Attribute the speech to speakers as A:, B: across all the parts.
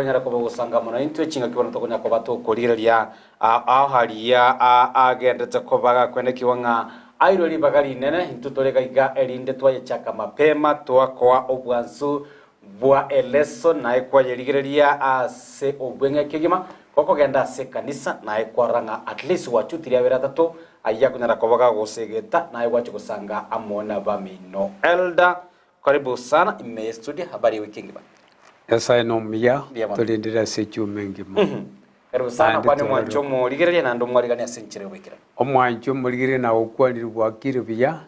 A: nyara ko bagusanga mona intwe chinga kibono to kunya ko bato kolireria haria agendete ko baga kwene kiwanga airori bagari nene intutore gaiga erinde twaye chaka mapema twakwa obwansu bwa eleso na ekwa yerigereria ase obwenge kigima koko genda se kanisa na ekwa ranga at least wachutiria beratato aya kunyara ko baga gusegeta na ekwa chugusanga amona bamino elder karibu sana ime studio habari wiki ngima.
B: Yasa nomia tulindira sechu mengi mo.
A: Karibu sana kwani mwancho muligereria na ndo mwaligania senchire wikira.
B: Omwancho muligere na okwalira bwakire biya.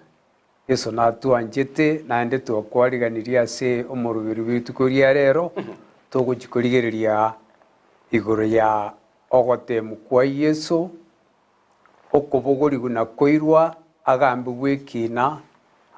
B: Yeso natuanjete na ende twakwaliganiria se omurubiri bitu kuria rero tugukikurigereria igoro ya ogotemu kwa Yesu okobogori guna koirwa agambe gwekina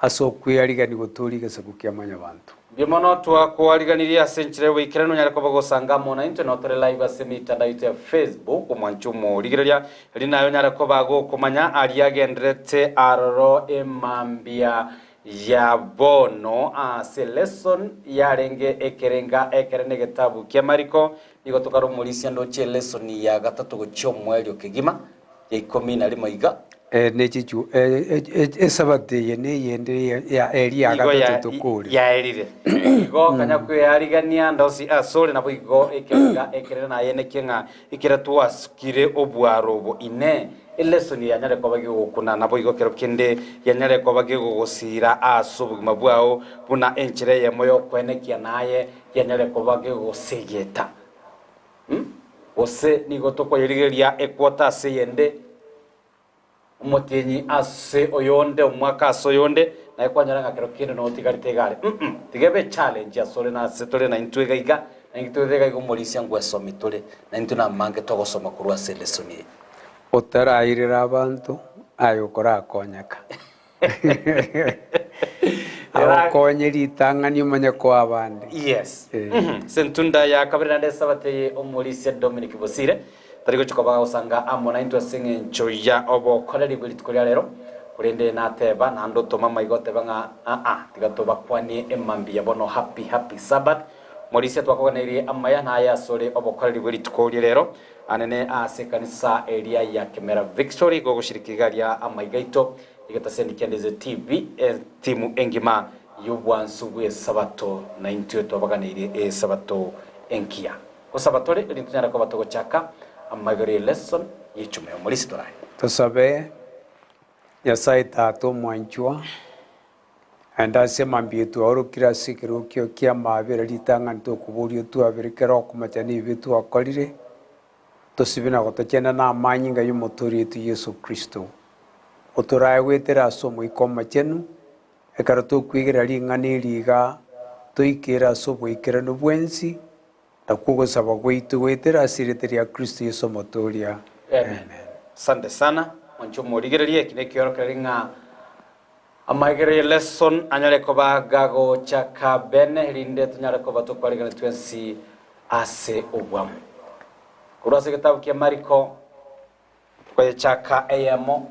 B: asokwiyarigani guturiga sabukia manya bantu.
A: Bimono twakwaliganiria senchire wikira no nyara ko bagosanga mona internet live asemita ndaite ya Facebook omwancho muligereria rinayo nyara ko bago kumanya aliagendrete aroro emambia ya bono se lesson yarenge ekerenga ekerene gitabu kya Mariko nigo tukarumulisia ndo che lesson ya gatatu gocho mwelio kigima ya 11 iga
B: nechichu esabate yene yende ya area gatatu tukuri
A: ya erire igo kanya kwiyarigania ndosi asole nabo igo ekenga ekere na yene kenga ikira tuaskire obwarobo ine lesson ya nyare ko bagi gukuna nabo igo kero kende ya nyare ko bagi gusira asubugima bwao buna enchire ye moyo kwenekia naye ya nyare ko bagi gusegeta ose nigo toko yirigeria ekwota se yende umutenyi ase oyonde umwaka asoyonde na ekwanyara ngakero kinde no tigaritega tigebe challenge asole na setole na intwega iga na ngitwega igo molisia ngwesomi tole na intuna mange togosoma kurwa selesoni
B: otarairira abantu ayo kora konyaka abakonyeri tangani umanya ko abandi
A: yes sentunda ya kabira ndesa bateye omolisia Dominic Bosire tariko chikobaga usanga amona into singe nchoya obo kolari bulitkolia lero kurende na teba na ndo toma maigote banga tigatoba kwani emambi ya bono happy Sabbath molisia twakoganiri amaya na ya sore obo kolari bulitkolia lero anene ase kanisa area ya Kemera Victory go gushirikigaria amaigaito igata sendikendeze TV timu engima yubwansuwe sabato na intwe twabaganiri sabato enkia ko sabatore lintunyara ko batogo chaka amagari lesson yichume omulisitora
B: tosabe Nyasaye tato mwanchwa anda sema mbietu orukira sikiro kyo kia mabere litanga nto kuburio tu aberekera okumachani bitu akolire tosibina gotachena na amanyinga y'umutori tu Yesu Kristo otoraye wetera somo ikoma chenu ekara to kwigera lingani liga toikera sobo ikera no bwensi takugo saba gwitu wetera asireteria Kristo Yesu motoria
A: amen. Sande sana mwancho murigererie kine kiorokelinga amagere lesson anyale ko bagago chaka bene rinde tunyare ko batokwaligana twensi ase obwam kurase kitabu kya Mariko kwa chaka ayamo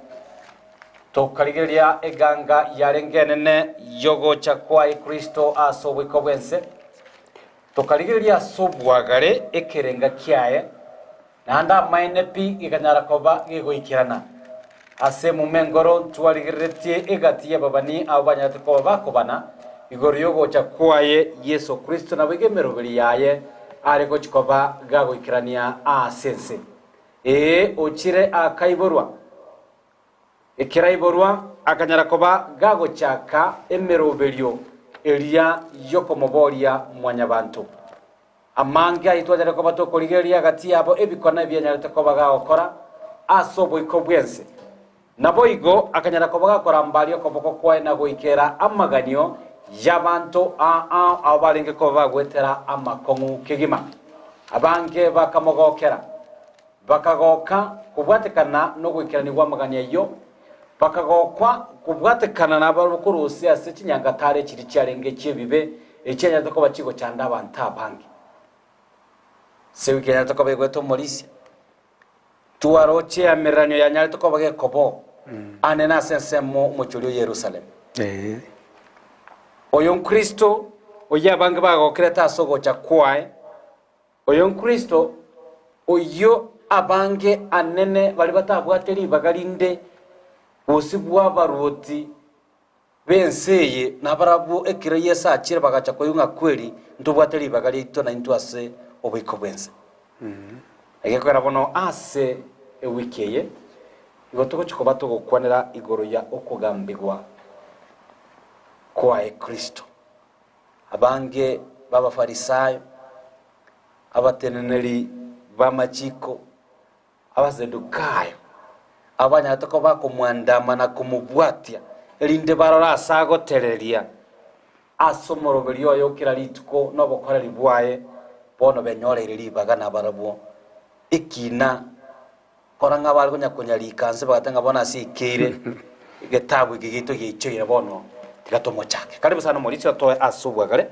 A: tokaligeria eganga yarengenene yogo chakwa Kristo asobwiko bwense tokaligeria sobwagare ekerenga kyaye nanda mainepi iganyara koba gigoikirana ase mumengoro twaligeretie egatiye babani abanyate koba kobana igoriyo gocha kwaye Yesu Kristo na bigemero biri yaye ariko chikoba gagoikirania asense ochire akaiborwa ekiraiborwa akanyara koba gagochaka emeroberio elia yokomoboria mwanyabantu amanga itwajara ko bato koligeria gati yabo ebikona byanyarete ko bagakora asobo ikobwense nabo igo akanyara ko bagakora mbali ko boko kwaye nago ikera amaganio yabantu abalenge ko bagwetera amakongu kigima abange bakamogokera bakagoka kubwatekana no gwikirani gwa magania yo bakagokwa kubwatekana nabarukurusi ase kinyangatare kiri cyarenge kibibe ekyanyarete ko bakigo cyanda abantu abange sewi kenya to kobe gweto molisia tuaroche ameranyo ya nyale to kobe kobo anena sense mu chulio Yerusalem oyon Kristo oya bange bago kreta sogo cha kwae oyo Kristo oyo abange anene bali batabwateri bagalinde osibwa baroti benseye nabarabu ekire yesa akire bagacha koyunga kweli ntubwateri bagali itona intwase obiko bwense egekora bono ase ewikeye igotoko chikoba togokwanira igoro ya okugambigwa kwa Kristo abange baba farisayo abateneneri bamachiko abazedukayo abanya atako bako mwandama na kumubwatia elinde barora asagotereria asomoroberio yokira lituko no bokora libwaye bono benyorere libagana barabo ikina koranga bali kunyakunyali kanse bagatanga bona sikire igetabu igito gichoira bono tigatomo chake karibu sana Mauricio toe asubwa gale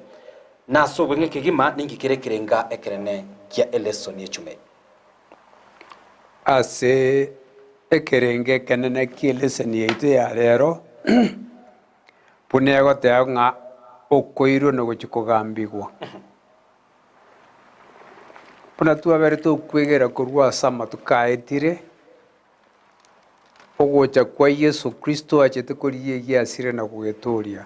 A: na asubwe ngekigima ningikirekirenga ekerene kia eleson yechume
B: ase ekerenge kenene kia eleson yeito ya rero punego teo nga okoiro no gochikogambigwa puna tuabere tukwegera kurwa sama tukaetire ogocha kwa Yesu Kristo achete koriye yasire na kugeturia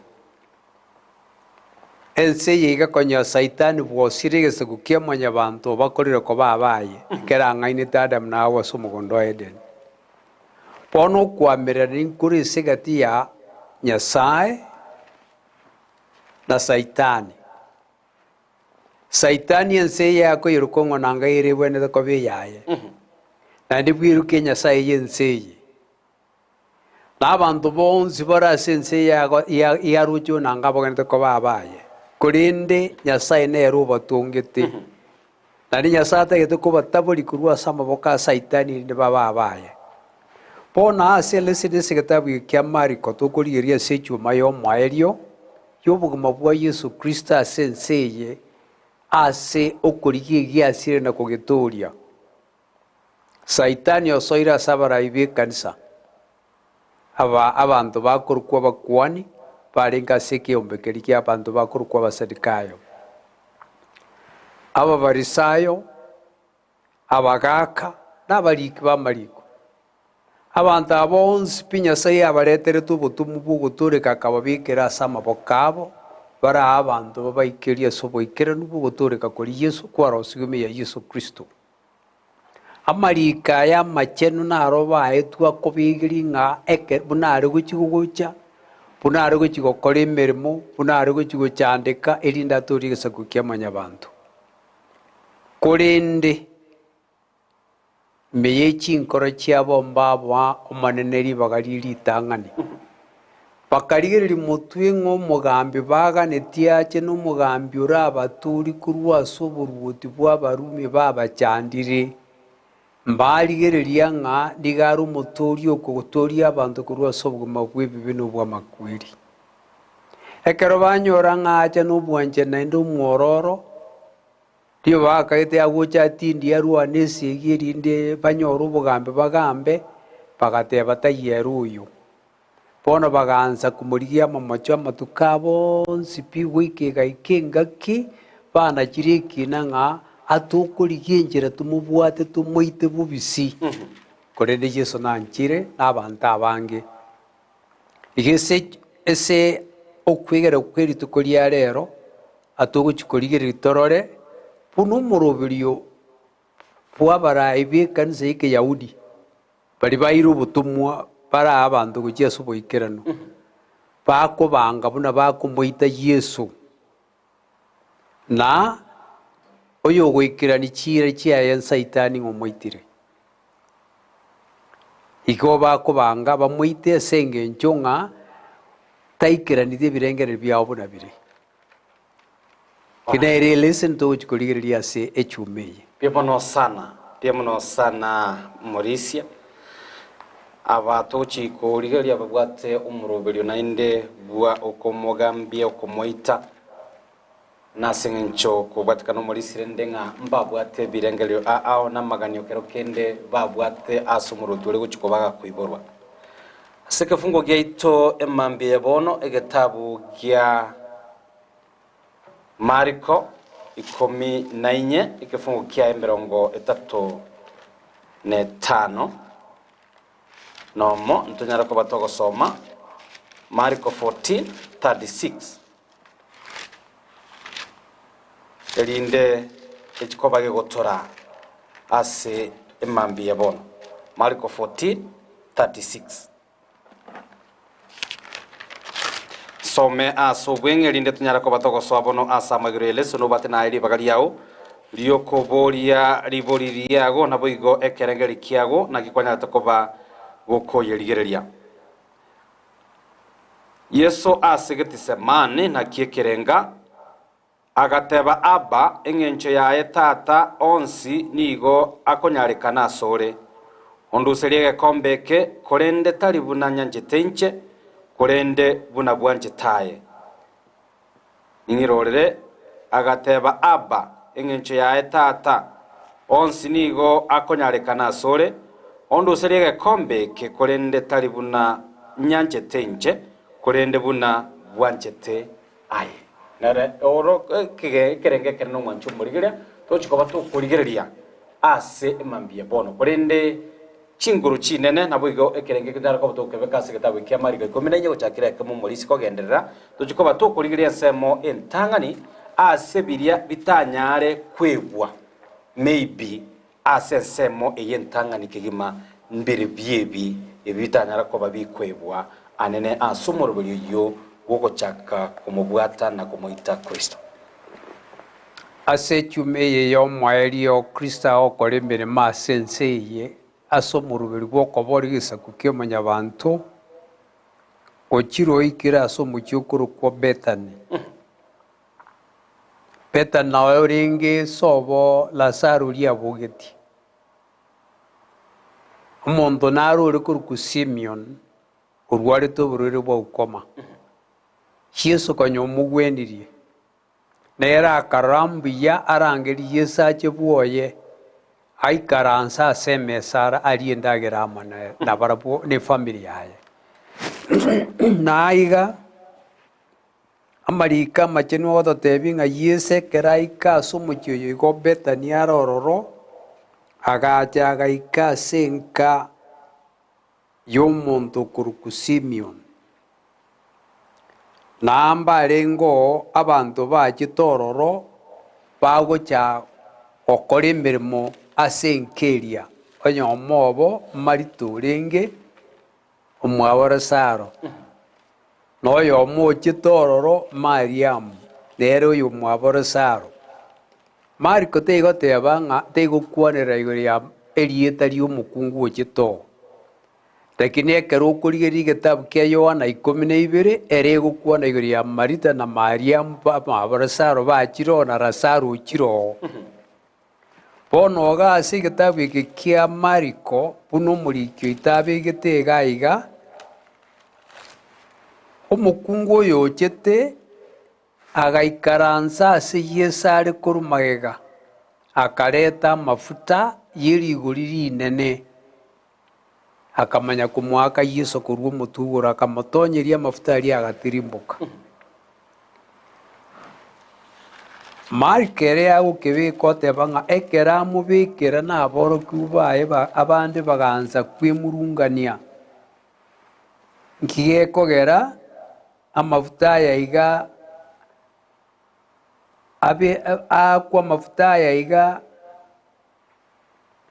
B: ense yiga konya saitani bwosire gese gukia mwanya bantu bakorire ko babaye kera ngaine Adam na Hawa sumugondo Eden pono kwamera ninkuri sigati ya Nyasaye na saitani saitani ense yako yirukongo nanga irebwe ne ko beyaye na ndibwiruke Nyasaye yense n'abantu bonzi barasense yarujo nanga bogente ko babaye kurinde Nyasaye nero batongete nari Nyasaye atagete ko bataburi kurwa sama boka saitani ne babaye pona asele sidese kitabu kya Mariko tokuriria sechu mayo mwaelio yobuguma bwa Yesu Kristo asenseye ase okurigie giasire na kugituria saitani osoira sabara ibe kanisa abantu bakorukwa bakwani barenga seke ombekeri kya abantu bakorukwa basadikayo aba barisayo abagaka n'abariki bamariko abantu abonsi pinya sai abaretere tubutumu bugutureka kababikira sama bokabo bara abantu babaikeria soboikera nubugutureka kuri Yesu kwarosigume ya Yesu Kristo amarika ya machenu na roba etwa kobigiri nga eke bunare guchigugucha bunare guchigokora emirimo bunare guchiguchandika elinda turigesa kukia manyabantu kurinde meyechi nkora chiabo mbabwa omaneneri bagariri tangani bakarigeri mutwe ngo mugambi baga netiache no mugambi uraba turi kurwa soburuti bwa barume baba chandire mbaligereria nga digaru motori okutoria abantu kurwa sobuguma bwebibino bwa makwiri ekero banyora nga acha no bwanje na ndo mwororo dio bakaite agucha tindi yarwa nesi girinde banyoro bugambe bagambe bagate batayeruyo bono baganza kumurigia mamacho matukabo nsipiwe ikengaki bana kiriki nga atukurigenjera tumubwate tumuite bubisi korende Yesu nanchire n'abantu abange igese ese okwegera kweri tukoria rero atuguchikorigera itorore puno murobirio bwabara ibe kanisa ike Yahudi bari bayiru butumwa para abantu gujesu boikerano bako banga buna bako moita Yesu na oyo gwikirani chire chia saitani ngomoitire iko bakobanga bamuite senge nchonga taikiranite birengere byabo buna bire kinaire listen to chikuligiria se echumeye
A: piemono sana Mauricio abatochi kuligiria babwate umuroberio nainde bwa okomogambia okomoita nasengencho kubatikano Mauricio ndenga mbabwate birengelio ao namaganyo kero kende babwate asumurutule guchikobaga kuiborwa sekefungo gyaito emambie bono egetabu gya Mariko 14 ikifungu kia 35 nomo ntonyara ko batogosoma Marko 14:36 elinde ekikoba gegotora ase emambi yabono Marko 14:36 some aso bwenge linde tunyara ko batogosoma bono asa magirele sono batena iri bagari yao lioko boria liboririago na boigo ekerengeri kiago na gikwanya takoba goko yerigereria Yesu asigitise mane na kiekerenga agateba aba engencho ya tata onsi nigo akonyarikana asore onduseriege kombeke korende tari bunanya njetenche korende buna bwanjetaye ningirorere agateba aba engencho ya tata onsi nigo akonyarikana asore onduseriege kombeke korende tari buna nyanjetenche korende buna bwanjete aye nare oro kerenge kerno mwanchu murigeria tochikoba to kurigeria ase mambie bono korende chinguru chinene nabuigo ekerenge kidara ko to kebeka segeta kya mariga komenye gochakira kemo molisi kogenderera tochikoba to kurigeria semo entangani ase biria bitanyare kwegwa maybe ase semo eyentangani kigima mbere biebi ebitanyara ko babikwebwa anene asumoro buriyo wogochaka kumubwata na kumuita Kristo
B: ase chumeye yo mwaeli yo Krista okore mirimo asenseye asomurubiri gwokobori gisaku kyomonya bantu ochiro ikira asomucyukuru kwa Betani Betani nawe uringe sobo Lazaro liabugeti omonto naro uri ku Simeon urwari to bururi bwa ukoma Yesu kanyomugwendirie nera karambiya arangeri yesache bwoye aikaransa asemesara aliendagera amana na barabu ne familia yaye naiga amarika macheno odo tebinga yese keraika sumuchyo yigo Betani arororo agacha agaika senka yomonto kuruku Simeon namba rengo abantu bachitororo bagocha okora emirimo asenkeria onyomobo mariturenge omwabora Saro noyo mochitororo Mariam nero oyo mwabora Saro Mariko tegoteba ng'a tegokwanera igori ya erieta riomokungu ochito lakini ekero okorigeria gitabu kia Yohana 12 ere gokwana igori ya Marita na Mariam mwabora Saro bachiro na Lazaro chiro bono gase gitabu iki kia Mariko buno murikyo itabe gitega iga omukungu oyo ochete agaikaransa ase Yesu are korumagega akareta mafuta yerigori rinene akamanya kumwaka Yesu kurwa omutugura akamotonyeria mafuta ari agatirimbuka markere agukibika oteba ng'a ekera amubikire naboroku baye abande baganza kwimurungania nkigekogera amafuta yaiga abe akwa mafuta yaiga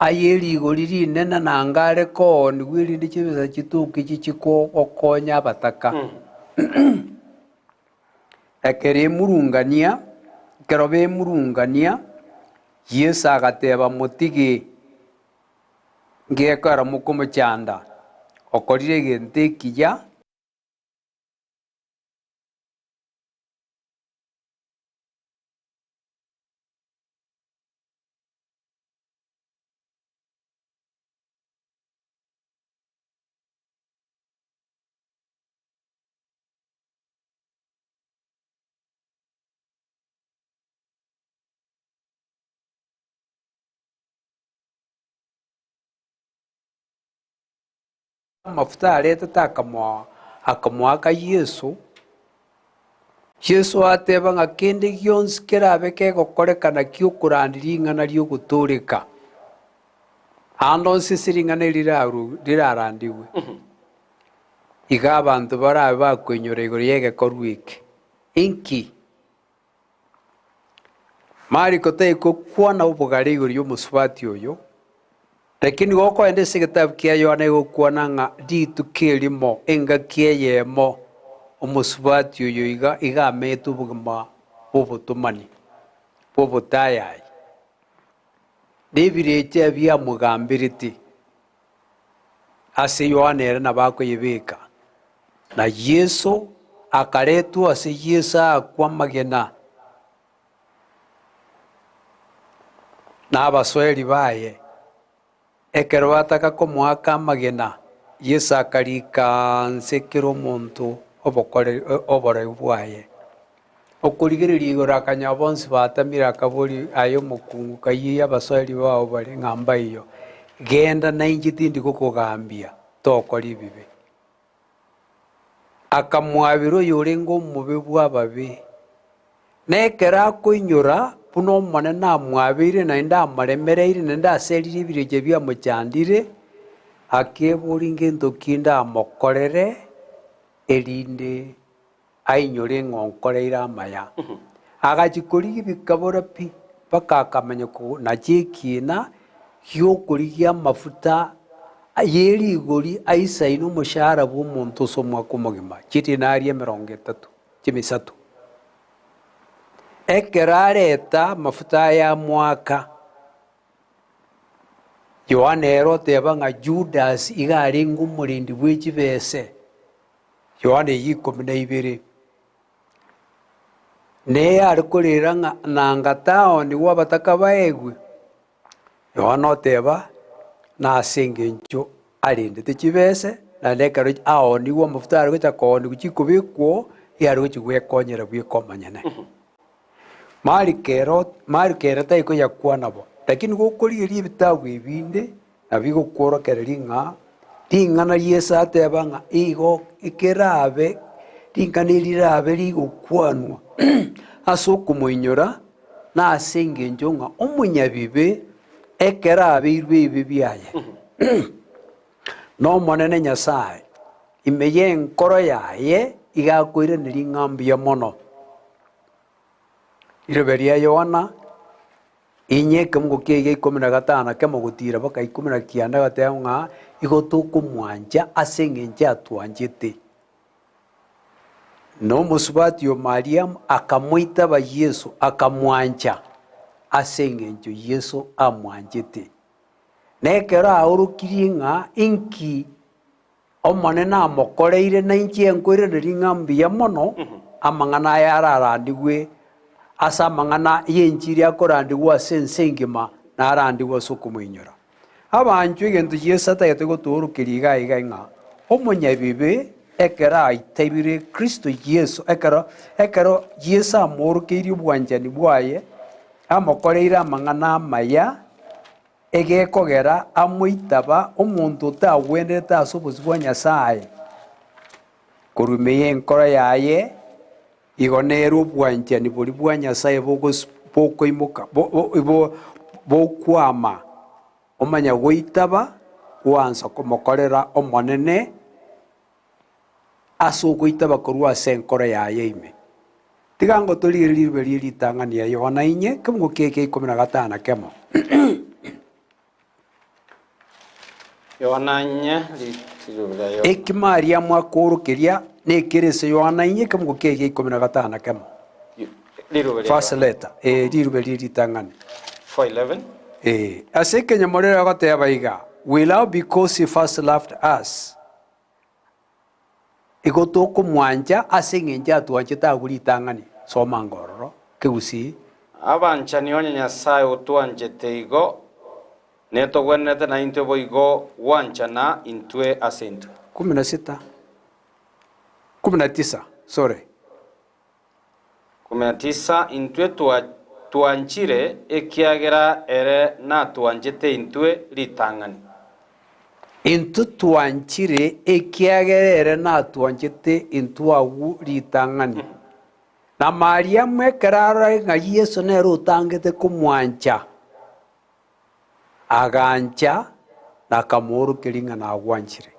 B: ayerigori rinene nangare ko nigwirinde kibisa kituki kichiko okonya abataka ekere murungania kerobe murungania Yesu agateba mutigi ngekara mukomochanda okorire gente kiya mafuta areta akamwaka Yesu Yesu ateba ng'a kende gionsi kerabe kegokorekana kiokorandiri ing'ana riogotoreka ando nse ring'ana rirarandigwe iga abanto barabe bakwenyora igoro ya egekorwa eke inki mariko taikokwana obogare igoro ya omosubati oyo lakini gokoenda ase egetabu kia Yohana egokwana ng'a rituko erimo engaki eyemo omosubati oyo iga amete obogima bwa obotayayi na ebirecha ebiamogambirete ase Yohana ere nabakoyebeka na Yesu akaretwa ase Yesu akwa amagena na abasweri baye ekero bataka komoaka amagena Yesu akarika nse kera omonto oborebu bwaye okorigereria igoro akanya bonsi batamire akabori ayo omokungu kaiye abasweri bao bari ng'amba iyo genda na inche tindi gokogambia tokori bibe akamwabira oyo orenga omobe bwa ababe nekera akoinyora buna omonene amwabire naende amaremereire naende aserire ebirecha biamochandire akebori ngento kinde amokorere erinde ainyore ng'onkoreire amaya agachikorigia bikabora pi mpaka akamenya nachekina giokorigia amafuta yerigori aisaine omoshahara bwa omonto ase omwaka omogima chidinari 30 ekero areta amafuta aya mwaka Yohana ero oteba ng'a Judas iga arenge omorindi bwa echibese Yohana 12 neye ari korera ng'a nanga taoni gwa abataka baegwe Yohana oteba nase engencho arendete chibese naende ekero aoniwa amafuta ari gocha kooniwa chikobekwo ari gochigwekonyera bweka omonyene marikero taikoyakwa nabo lakini gokorigeria ebitabu ebinde nabigokworokereria ng'a ring'ana Yesu ateba ng'a igo ekerabe ring'ana erirabe rigokwanwa ase okomoinyora na ase engencho ng'a omonyabibe ekero abeirwe ebibe biaye na omonene Nyasaye ime ya enkoro yaye igakoiraneri ng'ambia mono irobe ria Yohana inye ekemungo kia 15 kemogotira mpaka 19 gateba ng'a igo tokomwanja ase eng'encho atwanchete na omosubati o Mariamu akamoitaba Yesu akamwanja ase eng'encho Yesu amwanchete na ekero aorokirie ng'a inki omonene amokoreire na inchi enkoiraneri ng'ambia mono amang'ana aya ararandigwe ase amang'ana ya enchiri akorandigwa ase ense engima narandigwa ase okomoinyora abanchwa egento Yesu atagete gotoorokeria iga ng'a omonyabibe ekero aitebire Kristo Yesu ekero Yesu amoorokeirie obwanchani bwaye amokoreire amang'ana amaya egekogera amoitaba omonto otagwenderete ase obosi bwa Nyasaye korwa ime ya enkoro yaye igo nero obwanchani bori bwa Nyasaye bokoimoka bokwama omanya goitaba gwansa komokorera omonene ase ogoitaba korwa ase enkoro yaye ime tiga ngotorigereria ribe ria ritang'ania Yohana inye kemungo kia 15 kemo
A: Yohana inye
B: ekimaria mwakoorokeria nekerese Yohana inye kemungo kia 15 kemo first letter ribe ria ritang'ania
A: 4:11
B: ase ekenyamorero goteba iga we love because he first loved us igo tokomwanja ase eng'encho atwanchete abwo ritang'ani soma ngororo kegusi
A: abanchani onye Nyasaye otwanchete igo netogwenete na intwe boigo wanchana intwe ase intwe
B: 19 sorry
A: 19 intwe twanchire ekiagera ere natwanchete intwe ritang'ani
B: into twanchire ekiagerere natwanchete into awu ritang'ani na Mariamu ekerara ng'a Yesu nero otangete kumwancha agancha nakamworokeri ng'a nagwanchire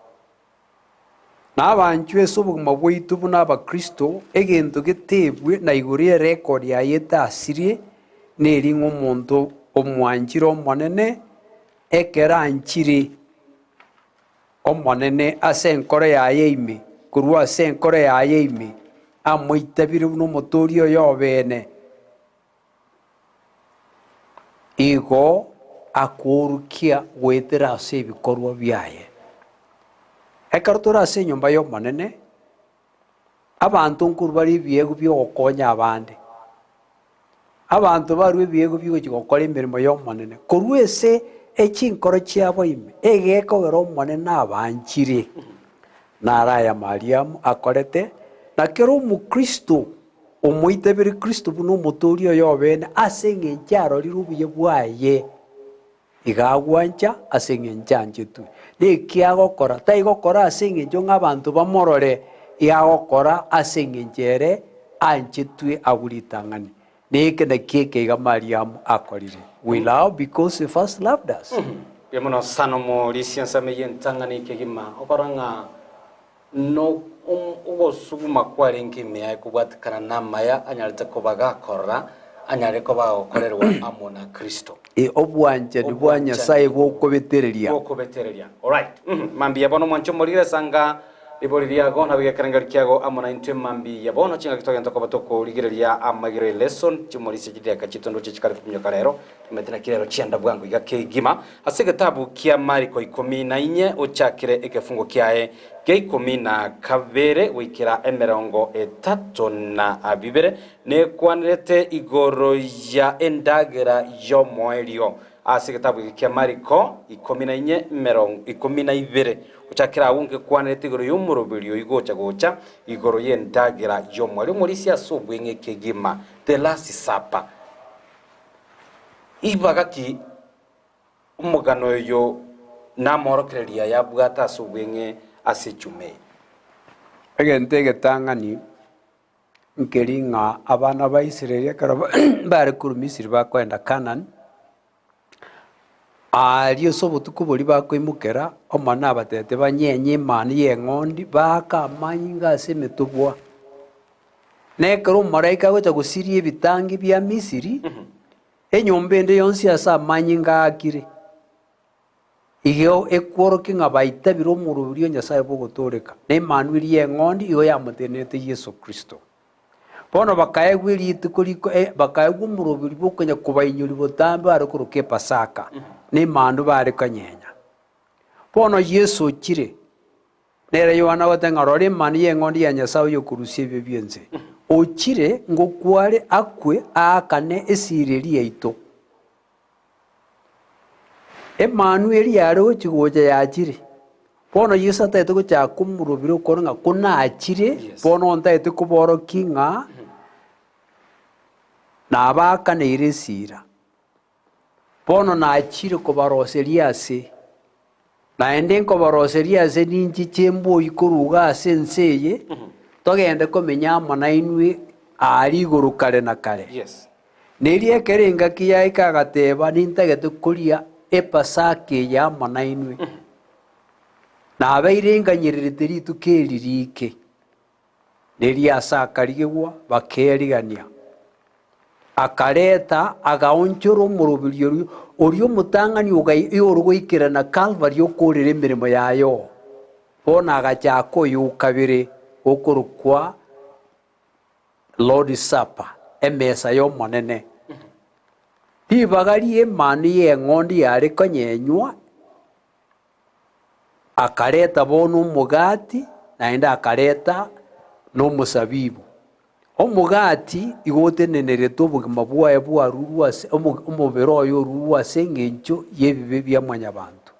B: nabanchwe ase obogima bwaitu buna abakristo egento getebwe na iguru ya record yayete asirie neri ng'a omonto omwanchire omonene ekera anchire omonene ase enkoro yaye ime korwa ase enkoro yaye ime amoitabire buna omotori oyo obene igo akworukia gwetera ase ebikorwa biaye ekero tore ase enyomba ya omonene abanto nkuru bari ebiego bia ogokonya abande abanto barwa ebiego biogochi gokora emeremo ya omonene korwa ase echinkoro chiabo ime egekogera omonene abanchire naraya Mariamu akorete na kero omukristo omoitabire kristo buna omotori oyo obene ase eng'encho arorire obuya bwaye igagwancha ase eng'encho anchetwe neki agokora taigokora ase eng'encho ng'a abanto bamorore iagokora ase eng'encho ere anchetwe aburitang'ani neke naki ekeiga Mariamu akorire we love because he first loved us.
A: Yemono sano mo lisiansa me yentang'ani kegima okora ng'a no ugosuguma kwari nkimea kubwatikana namaya anyalete kobaga korra anyare koba okorerwa amona Kristo
B: obwanje ndibwa Nyasaye bwokobetereria
A: all right mambi yabono mwancho morire sanga iboriria gona bigekerenga kiago amona intwe mambi yabono chinga kitogenda koba toko ligireria amagire lesson chimorisi jidia kachitondo chichikari kumyoka rero kimetena kirero chienda bwangu igakegima ase gitabu kia Mariko 14 ochakire ekefungo kiae Geikomi na kabere wikira emerongo etatu na abibere ne kwanrete igoro ya endagera yo moelio ase gitabu kia Mariko 14 uchakira wonke kwanrete igoro y'umuroberio igocha gocha igoro yendagera yo moelio morisi asubwenge kegima the last supper ibagaki umugano yo namorokereria yabwata asubwenge ase chume
B: egente getang'ani nkeri ng'a abana ba Israeli ekero bare kuru Misiri bakwenda Canaan ario ase obotuko boria bakoimokera omwana abatete banyenye emani ya eng'ondi baka amanyinga ase emetobwa na ekero omomalaika agocha gosiria ebitangi bia Misiri enyomba ende yonsi ase amanyinga akire igeo ekworoki ng'a baitabire omorobiri Nyasaye bogotoreka na emanu eria eng'ondi igo yamotenete Yesu Kristo bono bakaegwa erituko riko bakaegwa omorobiri bokonya kobainyori botambe bare koroka epasaka na emanu bare konyenya bono Yesu ochire nere Yohana gote ng'a rora emanu ya eng'ondi ya Nyasaye oyo okorusia ebio bionse ochire ngokware akwe aakane esireri yaito emanu eriare gochigocha yachire bono Yesu ataete gochaka omorobiri okore ng'a konachire bono ntaete koboroki ng'a nabakaneire esira bono nachire kobaroseria ase naende nkobaroseria ase ninchi chiemboi koruga ase ense eye togende komenya amo nainwe ari igoro kare na kare neri ekero engaki yaika agateba nintagete koria epasaka eya amo nainwe nabeire enganyererete rituko eri rike neri ase akarigegwa bakerigania akareta agaonchora omorobiri orio omotang'ani ore goikerana Calvary okorera emeremo yayo bono agachaka oyo kabere okorokwa Lord's Supper emesa ya omonene ribagari emanu ya eng'ondi yare konyenywa akareta bono omogati naende akareta n'omosabibu omogati igo otenenerete obogima bwaye bwarurwa ase omobere oyo orurwa ase eng'encho y'ebibe bia mwanyabanto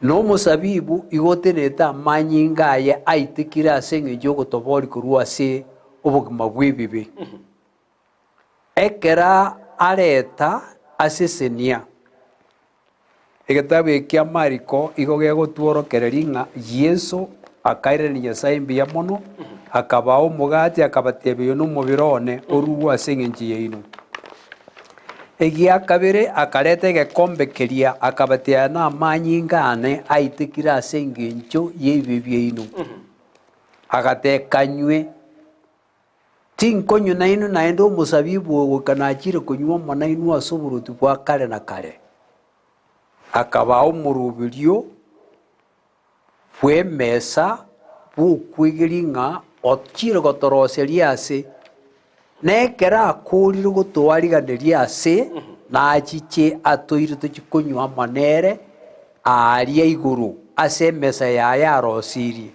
B: n'omosabibu igo otenerete amanyinga aye aitekire ase eng'encho ogotobori korwa ase obogima bwa ebibe ekera areta ase esenia egetabu ekia Mariko igo gegotworokereria ng'a Yesu akairani Nyasaye mbuya mono akaba omugati akabatebio n'omubirone oruwa seng'enchi yaino egia kabere akareta egekombe keria akabatea na amanyi ngane aitekira ase eng'encho yaibe byaino agatekanywe tinkonywa naino naende omosabibu ogokanachire konywa omonaino ase oboruti bwa kare na kare akaba omorubirio bw'emesa bwokwegeri ng'a ochire gotoroseria ase nekera akorire gotwariganeria ase nachiche atoire tochikonywa amanere aria igoro ase emesa yaye arosirie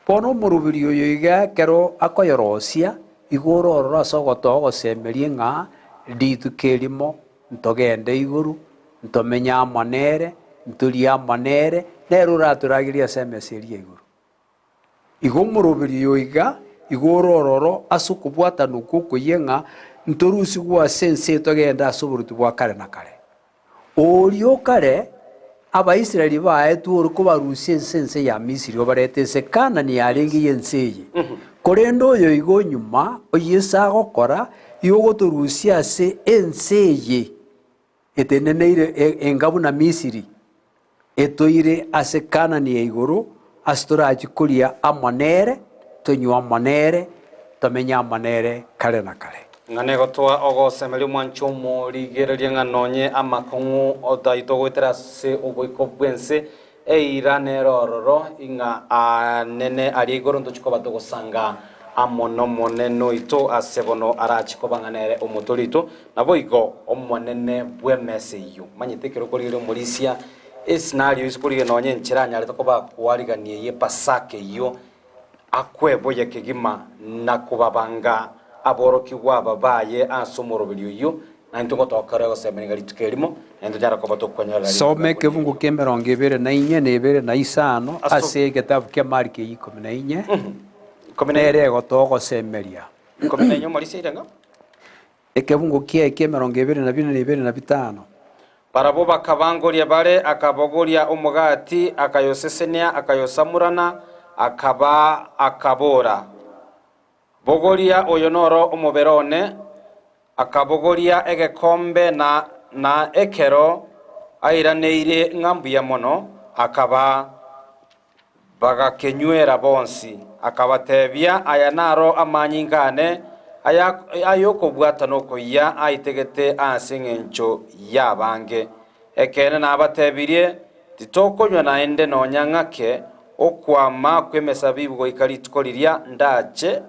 B: bono omorubirio oyo iga kero akoyorosia igoro ororo ase ogotoa ogosemeria ng'a rituko erimo ntogende igoro ntomenya amanere ntorie amanere nero oratorageria ase emesa eria igoro igo omorubirio iga igoro ororo ase okobwatana okwo okoyia ng'a ntorusigwa ase ense togenda ase oboruti bwa kare na kare orio kare abaisiraeli baetwo ore kobarusia ense ya misiri obareta ense kanani yarenge ense eye korende oyo igo nyuma oyese agokora igo gotorusia ase ense eye eteneneire engabu na misiri etoire ase kanani ya igoro ase torachikoria amanere tonywa amanere tomenya amanere kare na kare
A: ng'ane gotwa ogosemeria omwancho omorigereria ng'a nonye amakong'u otaito goetera ase oboiko bwense eira nero ororo ing'a anene aria igoro ntochikoba togosanga amono monene oito ase bono arachikoba ng'anere omotorito nabo igo omonene bw'emesa eywo manyete ekero okorigeria omorisia escenario ase korigeria nonye enchera anyarete koba kwarigania eye pasaka eywo akweboya kegima nakobabanga aborokigwa babaye ase omoroberio oywo nainto gotokora gosemeria rituko erimo nainto nyara koba tokonyora
B: some ekebungu kia 24 na 25 ase egetabu kia Mariko 14 nere egotoa ogosemeria
A: 14 omorisia irenga
B: ekebungu kia 24 na 25
A: barabo bakabangoria bare akabogoria omogati akayosesenia akayosamurana akaba akabora bogoria oyo noro omoberone akabogoria egekombe na ekero airaneire ng'ambuya mono akaba bagakenywera bonsi akabatebia aya naro amanyi ngane ayokobwatana okoiya aitegete ase eng'encho yabange ekene nabatebirie titokonywa naende nonya ng'ake okwama kw'emesabibu goika rituko riria ndache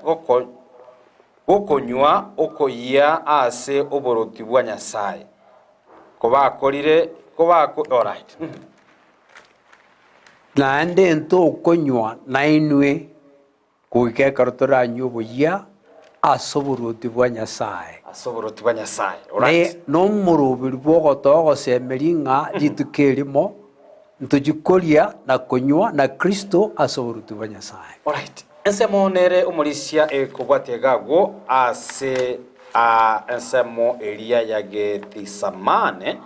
A: gokonywa okoiya ase oboroti bwa Nyasaye kobakorire alright
B: naende nto okonywa nainwe goika ekero toranywa oboyia ase oboroti bwa Nyasaye
A: ase oboroti bwa Nyasaye alright
B: nomorobiri bwogotoa ogosemeria ng'a rituko erimo ntochikoria na konywa na Kristo ase oboroti bwa Nyasaye
A: alright ensemo nere omorisia ekobwatia gago ase ensemo eria ya Gethisemane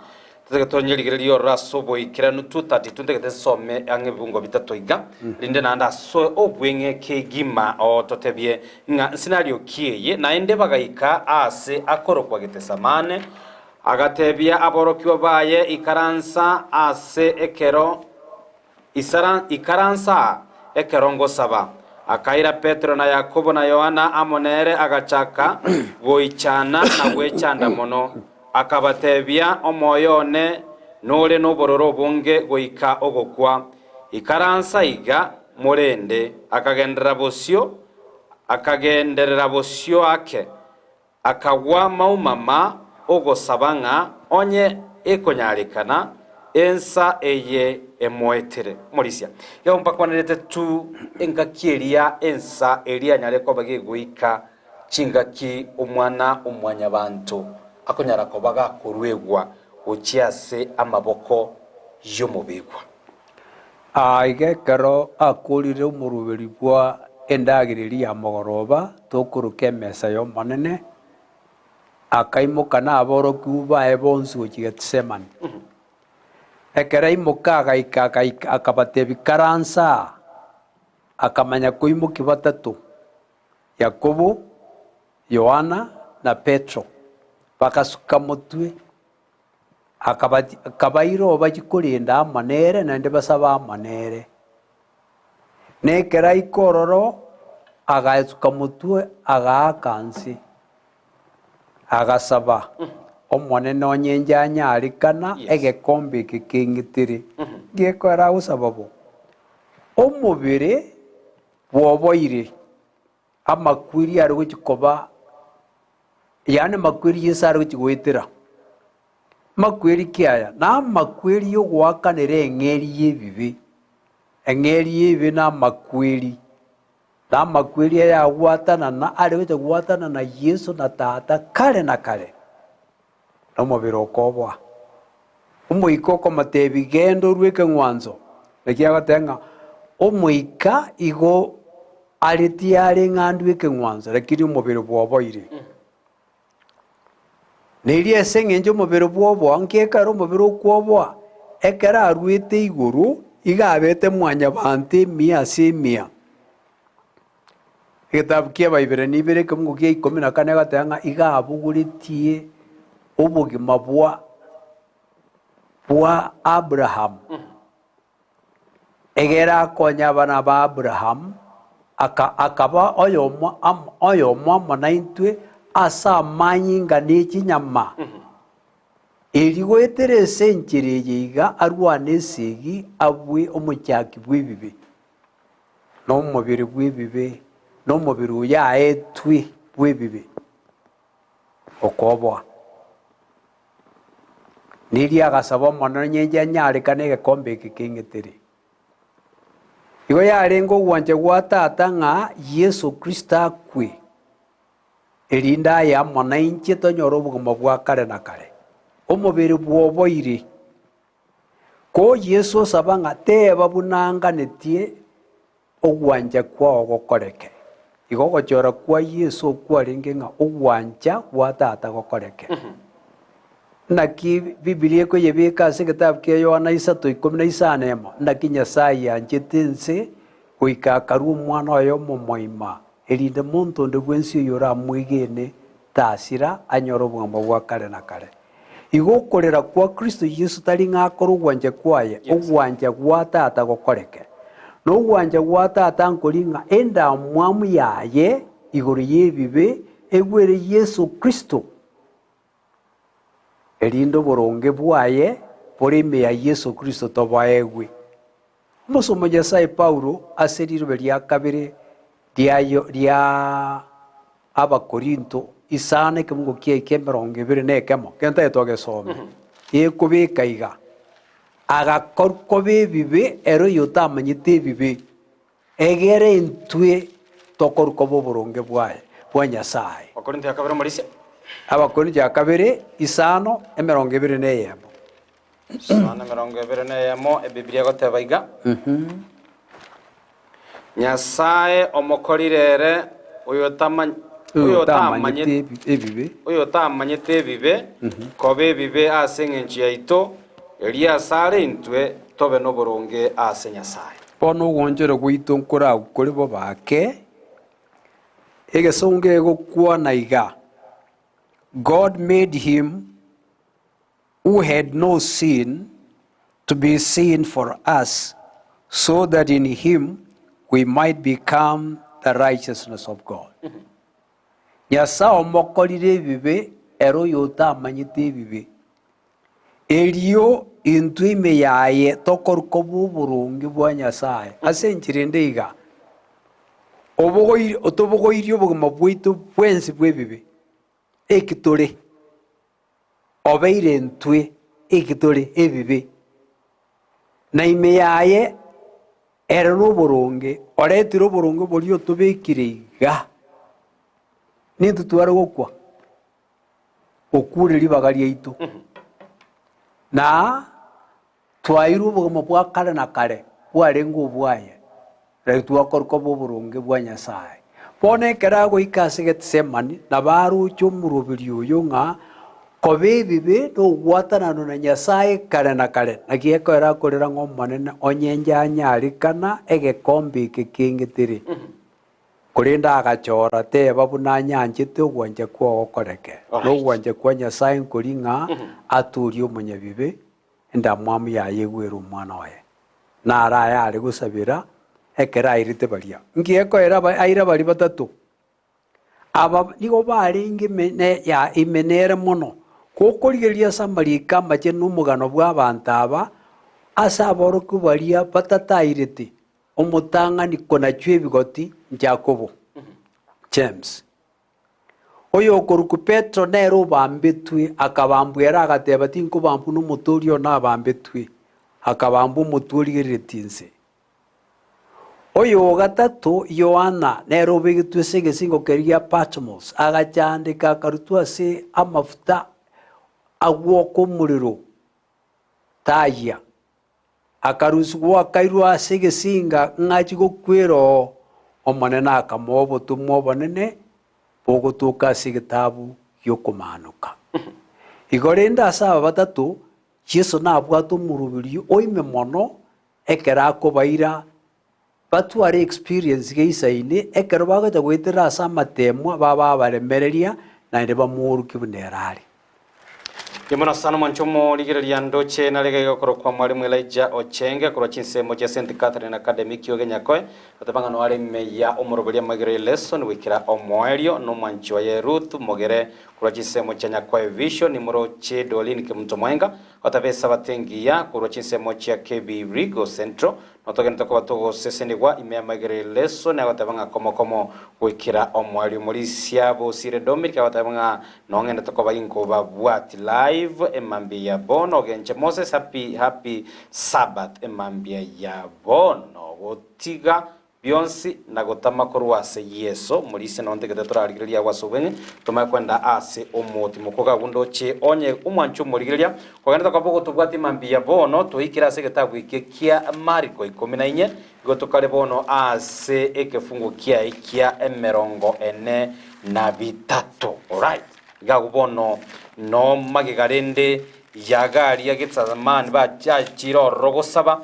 A: tugetonyerigereria oraso boikiranu 2:32 tutegete some ang'ebungo bitatu iga rinde nanda so obwenge kegima ototebie ng'a scenario kieye naende bagaika ase akorokwa Gethisemane agatebia aborokio baye ikaransa ase ekero ikaransa ekero ngosaba akaira Petro na Yakobo na Yohana amonere agachaka goichana na gwechanda mono akabatebia omoyone nore nobororo bunge goika ogokwa ikaransa iga morende akagenderera bosio ake akagwa maumama ogosabanga onye ekonyarikana ensa eye emoetere morisia yompa kwanete tu engakieria ensa eria nyare ko bagegoika chingaki omwana omwanya bantu akonyara ko baga kurwegwa ochiase amaboko yomobegwa
B: igekero akurire omoruberi bwa endagiriri ya mogoroba tokuruka emesa y'omonene akaimuka naboroku bae bonsi gochi Getsemane ekera imuka agaika akabatebi karansa akamanya koimuki batatu Yakobo, Yohana na Petro bakasuka mutwe akabairo bagikurinda amanere nande basaba amanere nekera ikororo agasuka mutwe agakansi agasaba omwane nonyenja nyarikana egekombe kikingitiri giekora usababo omubiri bwoboire amakwiri ari gukikoba yani makwiri yesari gukigwitira makwiri kiaya na makwiri yo gwakanire engeri yebibi na makwiri ya gwatana na ari gwatana na Yesu na tata kare na kare no mubiri okobwa umuiko komatebi gendo rweke ngwanzo nekiagatenga umuika igo aritiare ngandu eke ngwanzo lakini umubiri bwoboire Neria sengenjo mubiri bwobo ankekara umubiri okwobwa ekera arwete iguru igabete mwanya bante mia semia Kitabu kia Baibere nibere kumgo kia 14 gatanga igabuguritie ubugima bwa Abraham egera konya bana ba Abraham akaba oyomwa monaintwe asa manyinga n'ikinyama erigwetere senchiri yiga arwane sigi abwe omucyaki bw'ibibi no mubiri bw'ibibi no mubiri ya etwi bw'ibibi okobwa niri agasaba mono nyenja nyari kanege kombe kikingitiri igo yarengo gwanje gwa tata nga Yesu Kristo kwe erinda ya mona inche tonyoro obugoma bwa kare na kare omubiri bwoboire ko Yesu sabanga teba bunanganetie ogwanja kwa ogokoreke igo gochora kwa Yesu kwa ringe nga ogwanja gwa tata gokoreke naki Biblia ko yebeka se kitabu ke Yohana 3:15 naki Nyasaye yanjetense kuika karu mwana oyo momoima erinde muntu ndegwensi yora mwigene tasira anyoro bwamba bwa kare na kare igo korera kwa Kristo Yesu tari ngakoro gwanje kwaye ogwanja gwa tata gokoreke no gwanja gwa tata nkoringa enda mwamu yaye igoro yebibe egwere Yesu Kristo erindo boronge bwaye porime ya Yesu Kristo tobaegwe musomo Nyasaye Paulo aseriro lya kabiri lya Abakorinto isane kemungo kieke 20 nekemo kenta etoge some ekubika iga agakorkobe bibe ero yotamanyite bibe egere intwe tokorkobo boronge bwaye bwa Nyasaye
A: Abakorinto ya kabiri morisia
B: Abakorinto ya kabiri isano 20 neyemo
A: isano 20 neyemo eBiblia goteba iga Nyasaye omokorirere uyo tamanyite ebibe kobe bibe asengenchi yaito elia sare intwe tobe no boronge ase Nyasaye
B: bono gonjero gwito nkora kuri bo bake egesonge gokwana iga God made him who had no sin to be sin for us so that in him we might become the righteousness of God. Nyasa omokorire bibe ero yota amanyite bibe. Elio intwime yaye tokorkobu burungi bwa Nyasaye. Asenchirende iga. Otobogoirio bugoma bwitu bwensi bwebibe. Ekitore. Obeire ntwe ekitore ebibe. Na ime yaye era n'oboronge oretire oboronge bori otobekire iga nintu tware gokwa okureri bagari aitu na twairu obogoma bwa kare na kare bwarengo bwaye rero twakorko boboronge bwa Nyasaye bone kerago ikase Getsemani na baru cyomurubiri uyo nga kobe bibe no gwatana na Nyasaye kare na kare nagieko era korera ngo manene onyenja nyarikana egekombe kikingitiri kurinda agachora teba buna nyanjite ogwanje kwa okoreke no gwanje kwa Nyasaye nkuringa aturi omunyabibe ndamwamu yayegwera omwana waye nara yari gusabira ekera irite baria ngieko era aira bari batatu aba nigo baringe mene ya imenere muno kokorigeria samarika mache n'umugano bw'abantu aba asaboroku baria batatairete omutang'ani kona chwebigoti Jacobo James oyo okoruku Petro nero bambetwe akabambwera agateba tinko bambu n'umutorio nabambetwe akabambu mutorigeretinse oyo gatatu Yohana nero bigitwe segesingo keria Patmos agachandika akarutwa se amafuta agwoko muriro taya akaruswa kairwa segesinga ngachi gokwero omonene akamobo tumobonene bogotuka sigitabu yokumanuka igorenda asaba batatu Yesu nabwatu murubiri oime mono ekera kobaira batware experience geisaine ekero bagaja gwetera asa matemwa baba baremereria na inde bamuru kibunerari
A: Yemona sana manchomo ligireria ndoche na lega gokoro kwa mwalimu Elijah Ochenge kuro chinsemo cha St Catherine Academy kyoge nyakoe batabanga no ari meya omoroberia magire lesson wikira omwerio no mancho ya Ruth mogere kuro chinsemo cha nyakoe vision ni moro che dolini ke mto mwenga batabesa batengia kuro chinsemo cha KB Rigo Central notoge ntako batogo sesenigwa ime magire lesson na batabanga komo wikira omwerio muri siabo sire domir ka batabanga nonge ntako bayinko babwati live emambia bono genche Moses happy Sabbath emambia ya bono gotiga bionsi na gotama korwase Yesu mulise no ndege turarigiria wasubenge tuma kwenda ase omoti mukoga gundo che onye umwanchu murigiria kwagenda kabogo tubwati mambia bono tuikira se getabu ikia Marko 14 gotukare bono ase ekefungu kia emerongo ene na bitatu. Alright gagubono no magigarende yagari yagitsamani ba chachiro rogosaba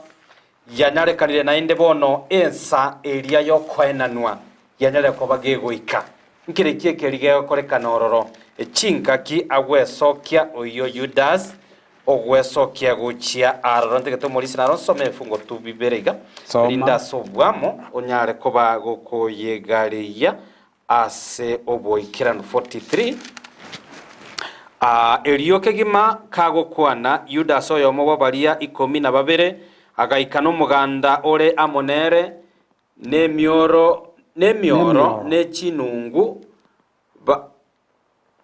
A: yanyare kanire nainde bono ensa eria yo kwenanwa yanyare ko bagegwika nkirekie kerige korekana ororo echinka ki agwesokia oyo Judas ogwesokia guchia aronte keto molisi na ronsome fungo tubiberega linda sobwamo onyare ko bagokoyegaria ase oboikirano 43 Elioke gima kago kwana Judas oyo mobo baria 12 agaikano muganda ore amonere nemioro ne chinungu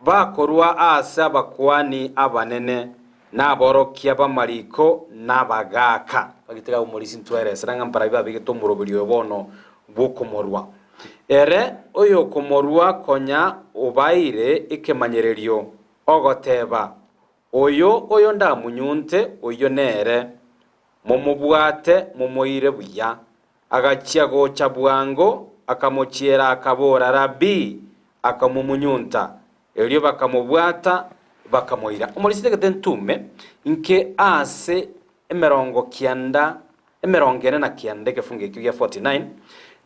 A: bakorwa asa bakwani abanene naborokia bamariko nabagaka bagitega umulisi ntwere seranga mpara biba bigetomurobiriyo bono bokomorwa ere oyo komorwa konya obaire ikemanyererio ogoteba oyo ndamunyunte oyo nere mumubwate mumuire buya agachia gocha bwango akamochiera akabora rabi akamumunyunta elio bakamubwata bakamoira umulisite ketentume nke ase emerongo ene na kianda kefunge kya 49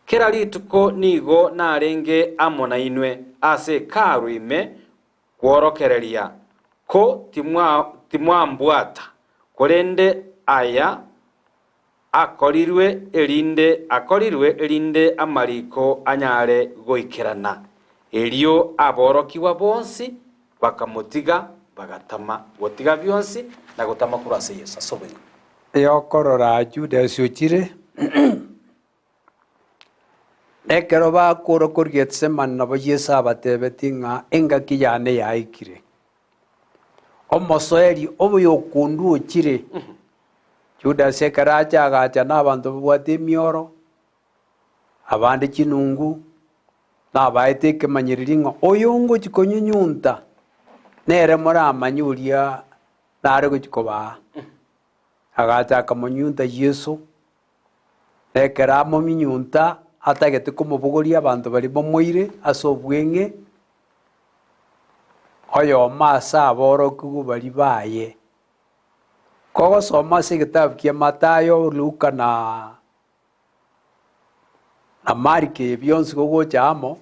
A: kera lituko nigo narenge amona inwe ase karuime kworokereria ko timwambwata korende aya akorirwe elinde amariko anyare goikerana elio aborokiwa bonsi bakamotiga bagatama gotiga byonsi na gotama kurase Yesu asobe
B: yokorora Judas uchire ekero bakoro kurgetseman nabo Yesu abatebetinga enga kiyane yaikire omosoeri obuyokundu uchire Judas ekaracha agacha n'abantu bwate mioro abandi kinungu nabaite kemanyiriringa oyongo chikonyunyunta nere mora amanyuria nare gochikoba agacha kamunyunta Yesu ekera mominyunta atagete kumubugoria abantu bari bomoire asobwenge oyo masa aboroku bari baye kogo soma se kitabu kia Matayo, Luka na amarike byonsi gogocha amo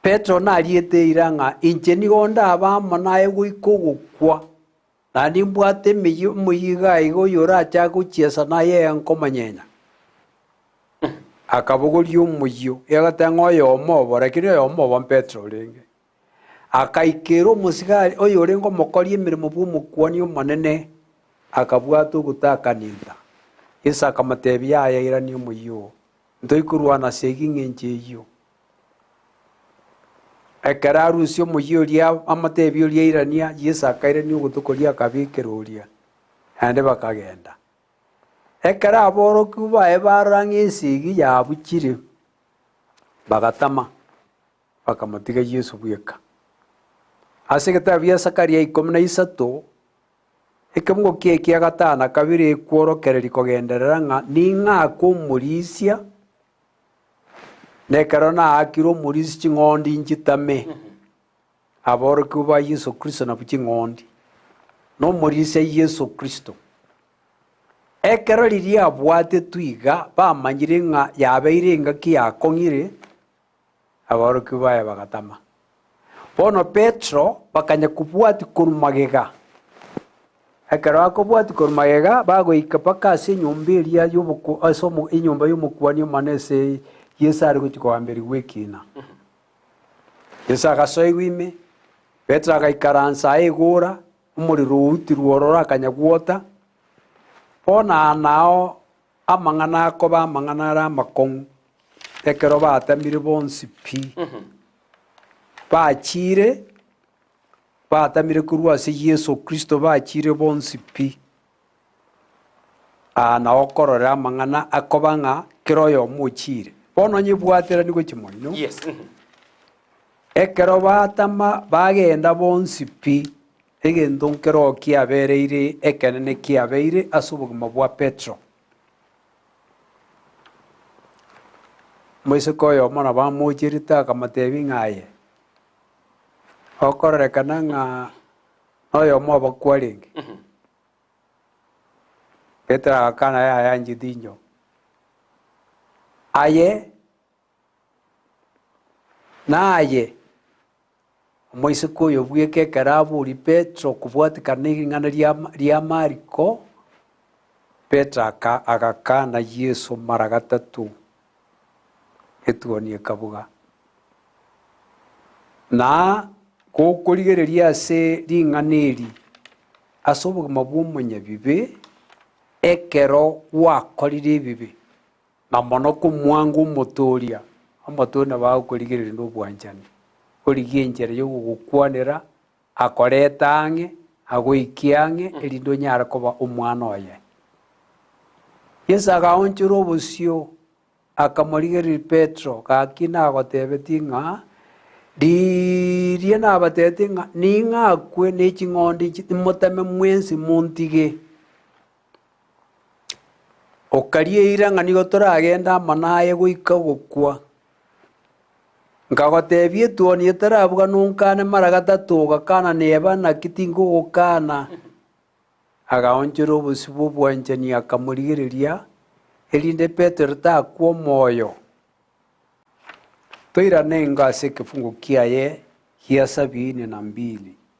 B: Petro nariete iranga inche nigonda abamo naye goiko gokwa nani mbwate muyiga igo yoracha gochiesa naye enkomanyenya akabogoria omuyo egatanga oyo omobo lakini oyo omobo Petro renge akaikera omosigari oyo orenga omokoria emirimo bwa omokwani omonene akabwata ogotakaninta Yesu akamatebia ayairania omuyo ntoikorwana segi ng'enche eyo ekera arusia omuyo oria amatebia oria airania Yesu akairania ogotokoria akabekera oria ande bakagenda ekera aboroki bae barora ng'esegi yabuchire bagatama bakamatiga Yesu bweka ase egitabu gia Zakaria 13 ekemugo kia gatana kabiri kworokereri kogenderera ng'a ning'aka omorisia nekero naakire omorisi ching'ondi nchitame aboroki ba Yesu Kristo nabu ching'ondi nomorisia Yesu Kristo ekero riria abwate twiga bamanyire ng'a yabeire engaki yakong'ire aboroki bae bagatama bono Petro bakanya kubwati korumagega ekero akobwati korumagega bagoika paka ase enyomba eria yoboku ase enyomba y'omokwani omanese Yesu ari gochikoamberi gwekina Yesu agasoigwa ime Petro agaikaransa aegora omoriro outirwe ororo akanya gwota bona nao amang'ana akoba amang'ana ara amakong'u ekero batamire bonsi pi bachire batamire korwa ase Yesu Kristo bachire bonsi pi nao korora amang'ana akoba ng'a kero oyo omochire bono nyebwaterani gochi moino
A: Yes.
B: ekero batama bagenda bonsi pi egento nkero kiabereire ekenene kiabeire ase obogima bwa Petro moiseke oyo omona bamocherete akamatebi ng'aye okororekana ng'a oyo omobo kwarenge Petro agakana yayanchiti inyo aye naye omoiseke oyo bweka ekero abori Petro kobwatikana eng'ana ria Mariko Petro agakana Yesu mara gatatu etuoni ekabuga na gokorigereria ase ring'ana eri ase obogima bwa omonyabibe ekero gwakorire ebibe na mono komwanga omotoria omotoria bagokorigereria na obwanchani origie enchera yogogokwanera akoreta ang'e agoikia ang'e erinde onyare koba omwana oye Yesu agaonchora obosio akamorigereria Petro gaki nagotebetie ng'a riria nabatete ng'a ning'akwe na eching'ondi moteme mwensi montige okarieira ng'a nigo toragenda amo naye goika gokwa nkagotebia etuoni etarabuga nonkane mara gatatu ogakana neba naki tingogokana agaonchora obosio bwa obwanchani akamorigereria erinde Petero takwa omoyo toirane enga ase ekefungo kiaye gia 72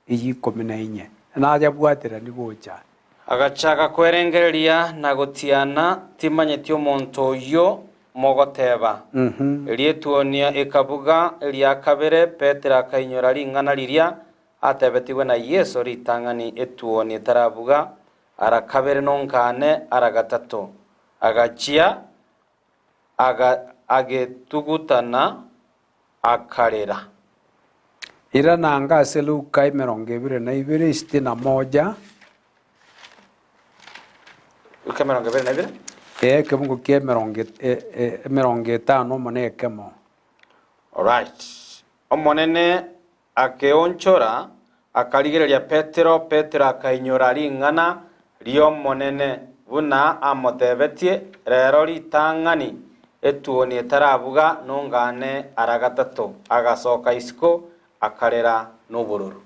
B: eye 14 naja bwaterani gocha
A: agachaka kwerengereria na gotiana timanyeti omonto oyo mogoteba erietuonia ekabuga eria kabere Petero akainyora ring'ana riria atebetigwe na Yesu ritang'ani etuoni etarabuga ara kabere nonkane ara gatatu agachia agetugutana akarera
B: ira nanga ase Luka 22:61
A: Luka 22:62
B: kemungo kia 50 omone ekemo
A: alright omonene akeonchora akarigereria Petero akainyora ring'ana riomonene buna amotebetie rero ritang'ani etuoni etarabuga nongane ara gatatu agasoka isiko akarera n'obororo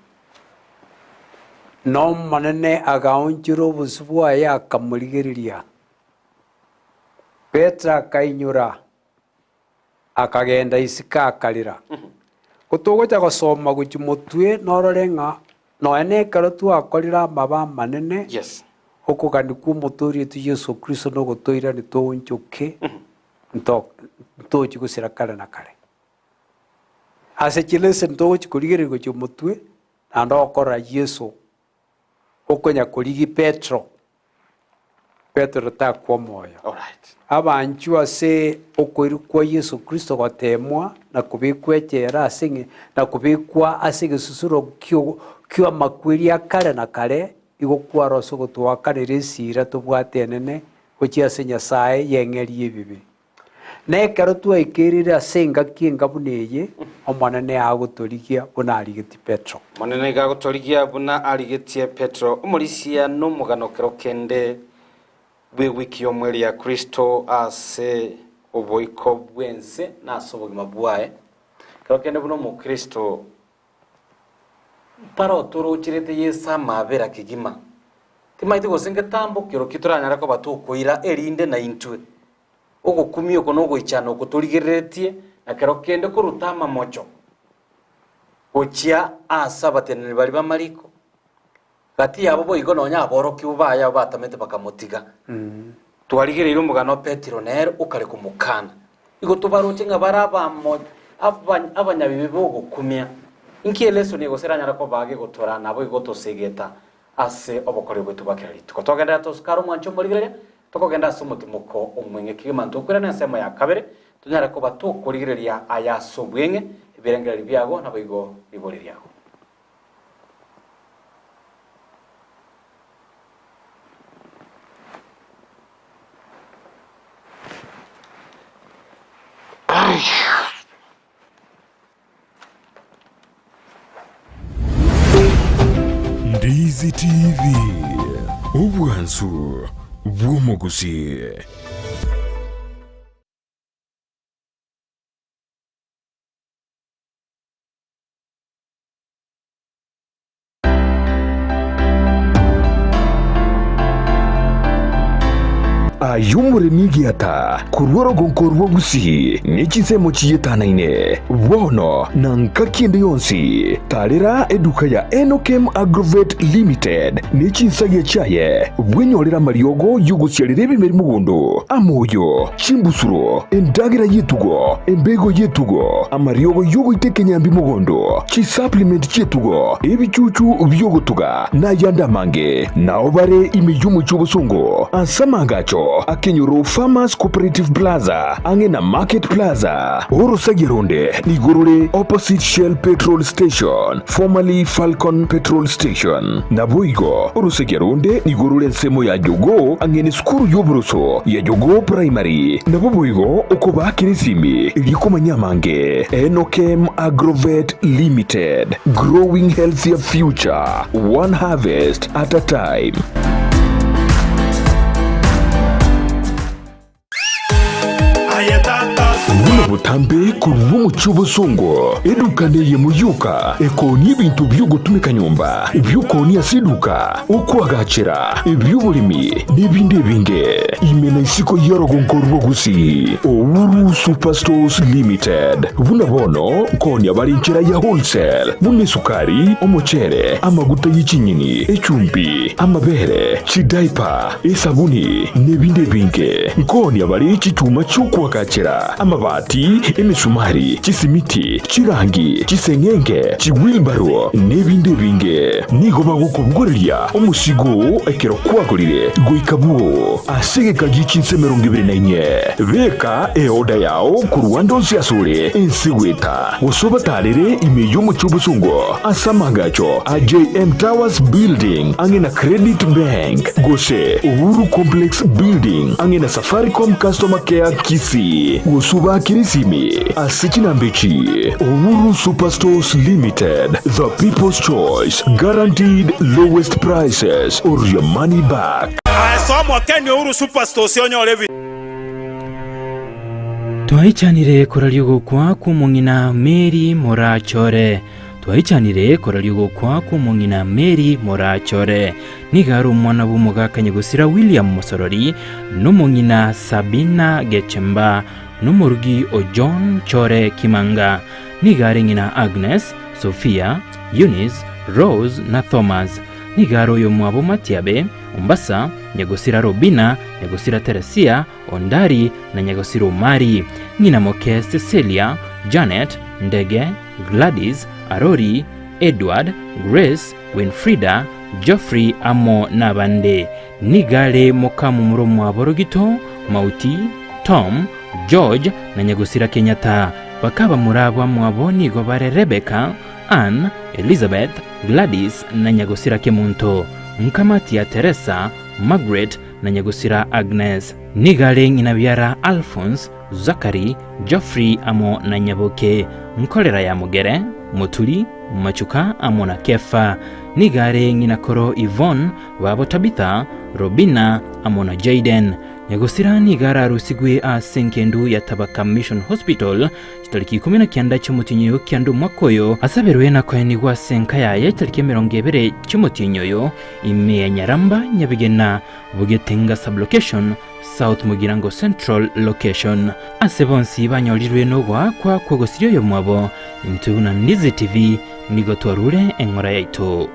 B: nomonene agaonchora obosio bwaye akamorigereria Petero akainyora akagenda isika akarira gutugoja gusoma guchi mutwe nororenga noene karo tu akorira amaba manene
A: yes
B: okugani ku muturi tu Yesu Kristo no gutoira ni to nchuke nto chigusira kare na kare ase chilese nto chikurigere guchi mutwe ando okora Yesu okonya kurigi Petro ta kwa moyo
A: all right
B: abanchu ase okoiru kwa Yesu Kristo gotemwa na kubikwa chera asinge na kubikwa asige susuro kyo makwiri akare na kare igokwa roso gotwakanire sira tubwate nene gochia se Nyasaye yengerie bibi nekero twaikirire asenga kinga buneye omwana ne aguturikia buna arigeti Petro
A: monene gaguturikia buna arigetie Petro umurisia no muganokero kende wiki omweli ya Kristo ase oboiko bwense nasobogima bwae kero kende buno mu Kristo para otoro chirete yesa mabera kigima timaite gosenge tambo kiro kituranyara ko batukoira erinde na intwe ogokumio kono goichana okuturigeretie na kero kende kurutama mocho ochia asa batenene bali bamariko gati yabo boigo nonya aboroki ubaya batamete bakamotiga twarigereire umugano Petro nero ukare kumukana igo tubaroche nga barabamo abanyabibi bogukumia inkieleso ni goseranya rako bage gotora nabo igotosegeta ase obokore bwetu bakirari tukotogenda toskaro mwancho murigereria tukogenda asumutimuko umwenge kimanto kwirana nsemo ya kabere tunyara ko batukurigereria aya sobwenge ibirengera byago nabo igo iboriria
C: Ndizi TV obwansu bw'omugusi. Ayumurimi giata kurworo gonkorwo gusi nikisemo chiyetanaine wono na nkakinde yonsi tarira eduka ya Enokem Agrovet Limited nichinsage chaye bwenyorera mariogo yugusyarire bimeri mugondo amoyo chimbusuro endagira yetugo embego yetugo amariogo yugo itekenyambi mugondo chi supplement chetugo ebichuchu byogotuga na yandamange na obare imiyumu chobusongo ansamangacho Akenyoro Farmers Cooperative Plaza Angena Market Plaza Oro Sagironde Nigurule opposite Shell Petrol Station formerly Falcon Petrol Station Naboigo Oro Sagironde Nigurule nsemo ya Jogo Angene skuru yobroso ya Jogo Primary Naboigo Okoba Kirisimi Ilikoma Nyamange Enokem Agrovet Limited Growing healthier future one harvest at a time. Butambe kuruwo muchubo songo edukane ye muyuka ekoni ibintu byugutumika nyumba byukoni asiduka ukwagachira ibyubulimi nibindi binge imena isiko yorogonkorwo gusi Owuru Superstores Limited buna bono koni abarinchira ya wholesale bune sukari omuchere amaguta y'ikinyini echumbi amabere chidaipa esabuni nibindi binge koni abari chituma cyukwagachira amabati emisumari chisimiti chirangi chisengenge chiwilbaro nebinde binge nigoba gukubugorya omusigo ekero kwagorire goikabuo asegeka gichinse 24 beka eoda yao ku Rwanda osiasure ensigweta usobatarire imeyo mu cyubusungo asamagacho AJM Towers Building angena Credit Bank gose Uhuru Complex Building angena Safaricom Customer Care Kisi usuba kirisimi asikinambechi Owuru Superstores Limited, the people's choice, guaranteed lowest prices or your money back.
D: Asomo Kenya Owuru Superstores yonyorevi
E: Twaichanire koralio gukwa kumungina Mary Morachore. Twaichanire koralio gukwa kumungina Mary Morachore. Nigaru umwana b'umugakanye gusira William Musorori n'umungina Sabina Gechemba n'umurugi o John Chore Kimanga nigare ngina Agnes, Sophia, Eunice, Rose na Thomas nigaro yo mwabo Matiabe, Umbasa, Nyagosira Robina, Nyagosira Teresia, Ondari na Nyagosira Mari ngina moke Cecilia, Janet, Ndege, Gladys, Arori, Edward, Grace, Winfrida, Geoffrey amo nabande nigale mokamu muromo aborogito Mauti, Tom, George na Nyagosira Kenyatta bakaba murabwa mwaboni go bare Rebecca, Anne, Elizabeth, Gladys na Nyagosira Kemunto Nkamati ya Teresa, Margaret na Nyagosira Agnes nigale nginabyara Alphonse, Zakari, Geoffrey amo na Nyaboke Nkolera ya Mugere, Motuli, Machuka amo na Kefa nigare nginakoro Yvonne wabo Tabitha, Robina amo na Jaden Nyagosira nigara rusigwe a Senkendu ya Tabaka Mission Hospital chitaliki 19 cy'umutinyo kyandu mwakoyo asaberwe na kwenigwa senka ya chitaliki 20 cy'umutinyo ime ya Nyaramba Nyabigena Bugetenga sublocation South Mugirango Central location asebonsi banyolirwe nogwa kwa kogosiryo yo mwabo intuna Nizi TV nigotwarure engora yaito.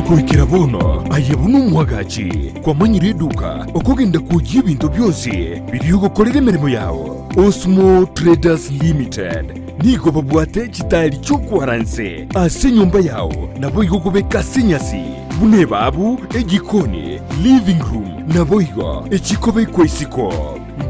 C: Kwikira bono ayebunu mwagachi kwa manyiri eduka okugenda kujya ibintu byose biri gukorera imirimo yawo. Osmo Traders Limited nigo babwate kitali cyo kwaranse ase nyumba yawo nabo igokobeka senyasi bune babu egikoni living room nabo igo ekikobe kwesiko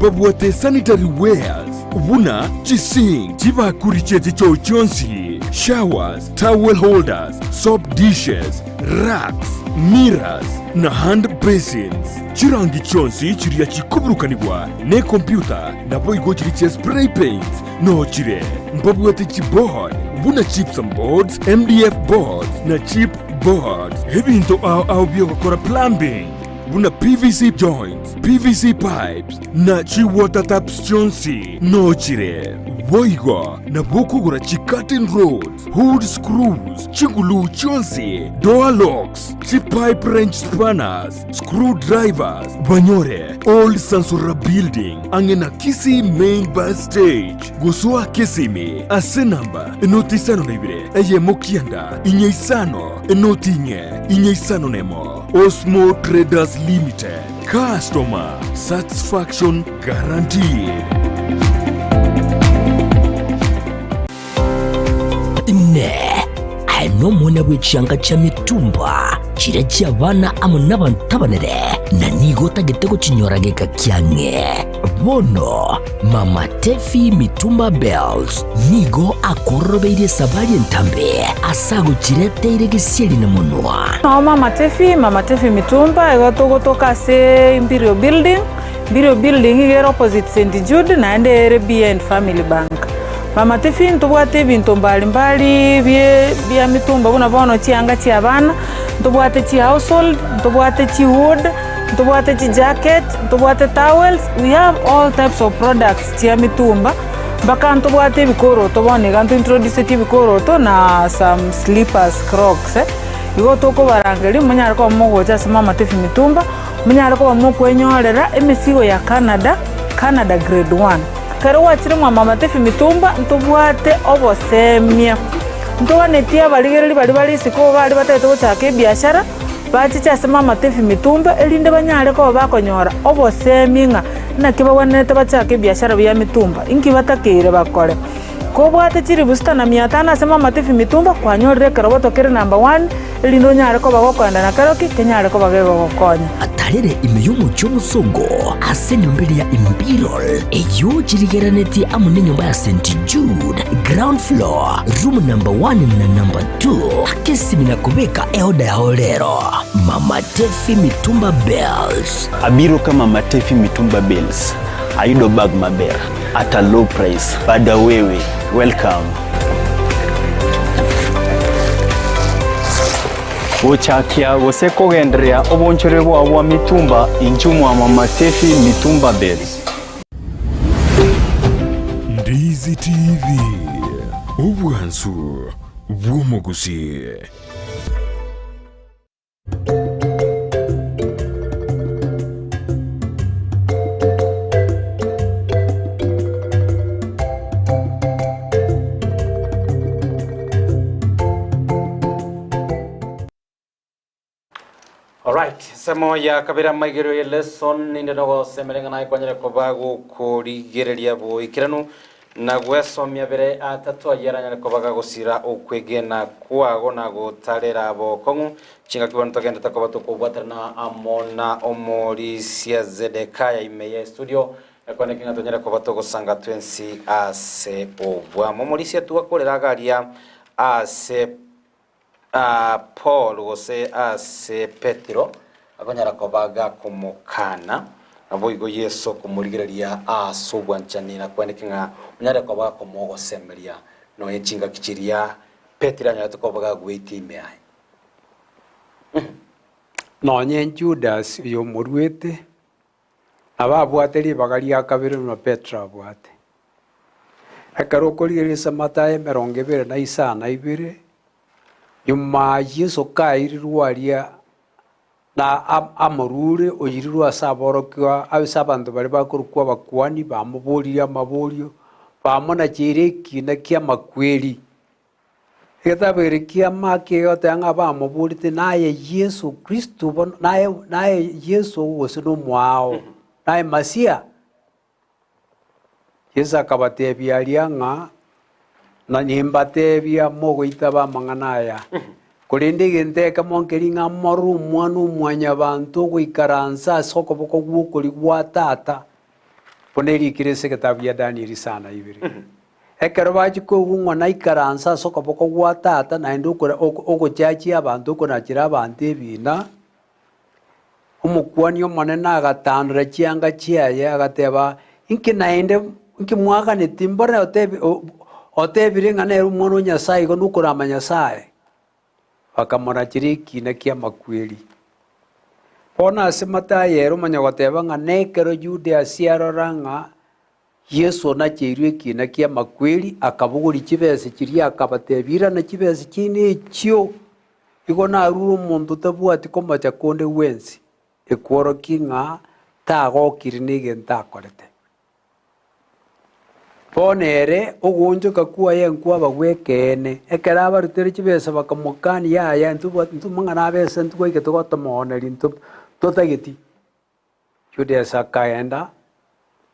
C: babwate sanitary wares ubuna chising chibakuricheze cyo cyonsi showers, towel holders, soap dishes, racks, mirrors na hand basins. Chirangi chonsi chiriya chikuburukanibwa ne computer nabo igo chiriche spray paints no chire mbabwate chipboard buna chips and boards, MDF boards na chip boards ebinto au byo gukora plumbing buna PVC joints, PVC pipes na chi water taps chonsi no chire boigo na bokugura chi curtain rods, hood screws, chingulu chonsi, door locks, chi pipe wrench spanners, screwdrivers, banyore, old Sansura building, angena Kisi main bus stage, gusua Kisimi, ase namba, enoti isano nebire, eye mokianda, inye isano, enoti inye isano nemo, Osmo Traders Limited, customer satisfaction guaranteed.
F: Ne ano mwana bw'ekyanga kya mitumba kira ky'abaana amo n'abantu tabanere na nigo tagitego kinyorageka kyange bono Mama Tefi Mitumba Bells nigo akorobeire sabali entambe asago kireteire gisieli na munwa
G: no Mama Tefi Mitumba egotogotoka se Imperial Building igero opposite St. Jude na ende RBN Family Bank. Mama Tefi ntubwate ebintu mbalimbali bya mitumba buna bono kyanga ky'abana ntubwate chi household ntubwate chi wood ntubwate chi jacket ntubwate towels. We have all types of products chia mitumba baka ntubwate bikoro toboneka introduce bikoro to na some slippers crocs igo toko barangeli munyara ko mogocha se Mama Tefi Mitumba munyara ko mukwenyorera emisigo ya Canada grade 1 karo wachire Mama Tefi Mitumba ntubwate obosemia ntobanetia baligereri bali siko bali batete gochaka biashara bachicha se Mama Tefi Mitumba elinde banyare ko bakonyora oboseminga na kibawanete bachaka biashara bya mitumba inki batakire bakore ko bwate chiri busta na 500 se Mama Tefi Mitumba kwanyorere karo batokere number 1 elindo nyare ko bagokwanda na karoki kenyare ko bagego gokonya
F: atarere imeyumu cy'umusongo ase nyombere ya Imperial eyo chirigeraneti amune nyumba ya St. Jude ground floor room number 1 na number 2 akesimi na kubeka eoda ya holero Mama Tefi Mitumba Bells
H: abiro kama Mama Tefi Mitumba Bells ayudo bag maber at a low price bada wewe welcome Uchakia gosekogendrea obonchore bwa mitumba inchumu wa Mama Tefi Mitumba Bells.
C: Ndizi TV ubwansu bw'omugusi.
A: Alright, semo ya kabira maigiro ya lesson ninde no semerenga na ikwanyere kobago kurigereria bo ikiranu na gwesomya bere atatu ayeranya kobaga gusira okwegena kwago na gutarera bo kongu chinga kibano tagenda takoba tukubwatana amona omori cia Zedekaya imeye studio ekone kinga tonyera koba tugusanga twensi ase obwa momori cia tuakorera garia ase Paul gose ase Petro akonyara kobaga kumukana aboigo Yesu kumurigereria asobwanchani na kwenekinga unyara kobaga kumogosemeria no yechinga kichiria Petro anyara kobaga gwiti meai
B: no nye Judas yo murwete ababwateri bagaria kabiri no Petro abwate akarokorigeria samataye 22 Yuma Yesu kairirwaria na amurure oyirirwa saborokwa abisabantu bari bakurukwa bakwani bamuburira maburio bamona kireki na kia makweli etabere kia make yote anga bamuburite naye Yesu Kristo naye Yesu wosino mwao naye Masia Yesu akabatebia alianga na nimbatebia mogo itaba manganaya kurinde genteka monkeringa maru mwanu mwanya bantu gwikaranza soko boko gwukuri gwa tata poneri kirese ketabia Daniel sana ibiri ekero baji ko gungwa na ikaranza soko boko gwa tata na ndukora ogochachi abantu ko nakira bante bina umukwani omanena agatandura chianga chiaye agateba inki naende inki mwaga ne timbore otebire ngane umuntu Nyasaye go nukurama Nyasaye bakamona kiriki na kia makweli ona asemata yero manyagoteba nganekero Jude asiaroranga Yesu na kiriki na kia makweli akabuguri kibese kiria akabatebira na kibese kini kyo igona ruru muntu tabwati komacha konde wensi ekworo kinga tago kirinige ntakorete ponere ogunjuka kuwa yenkwa bagwekene ekera barutere kibesa bakamukani yaya ntumangana bese ntugwike tugotomoneri tutageti Judas akaenda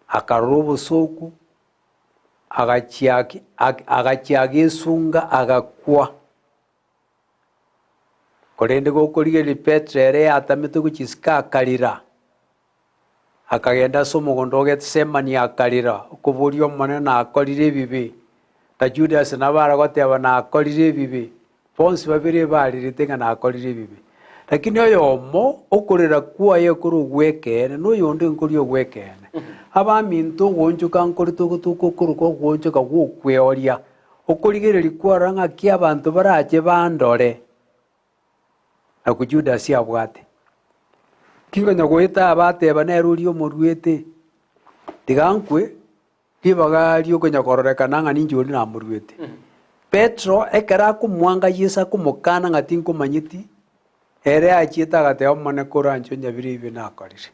B: akarubusuku agachiaki sunga agakwa korende gokorigeri Petro ere atamete guchisika akarira akagenda somugondo Getsemani akarira kuburio manena akorire bibi ta Judas nabara goteba na akorire bibi ponsi babiri baririte ngana akorire bibi lakini oyomo okorera kuwa ye kuru gwekene no yonde nkorio gwekene abaminto gonjuka nkorito gutuko kuruko gonjuka gwokweoria okorigereri kwaranga kia abantu baraje bandore na ku Judas yabwate kiganya gwita abateba nerurio murwete tigankwe kibagario konya kororekana ngani njuri na murwete Petro ekara kumwanga Yesu kumukana ngati nkumanyiti ere achieta gateo mane korancho nyabiri ibi nakorire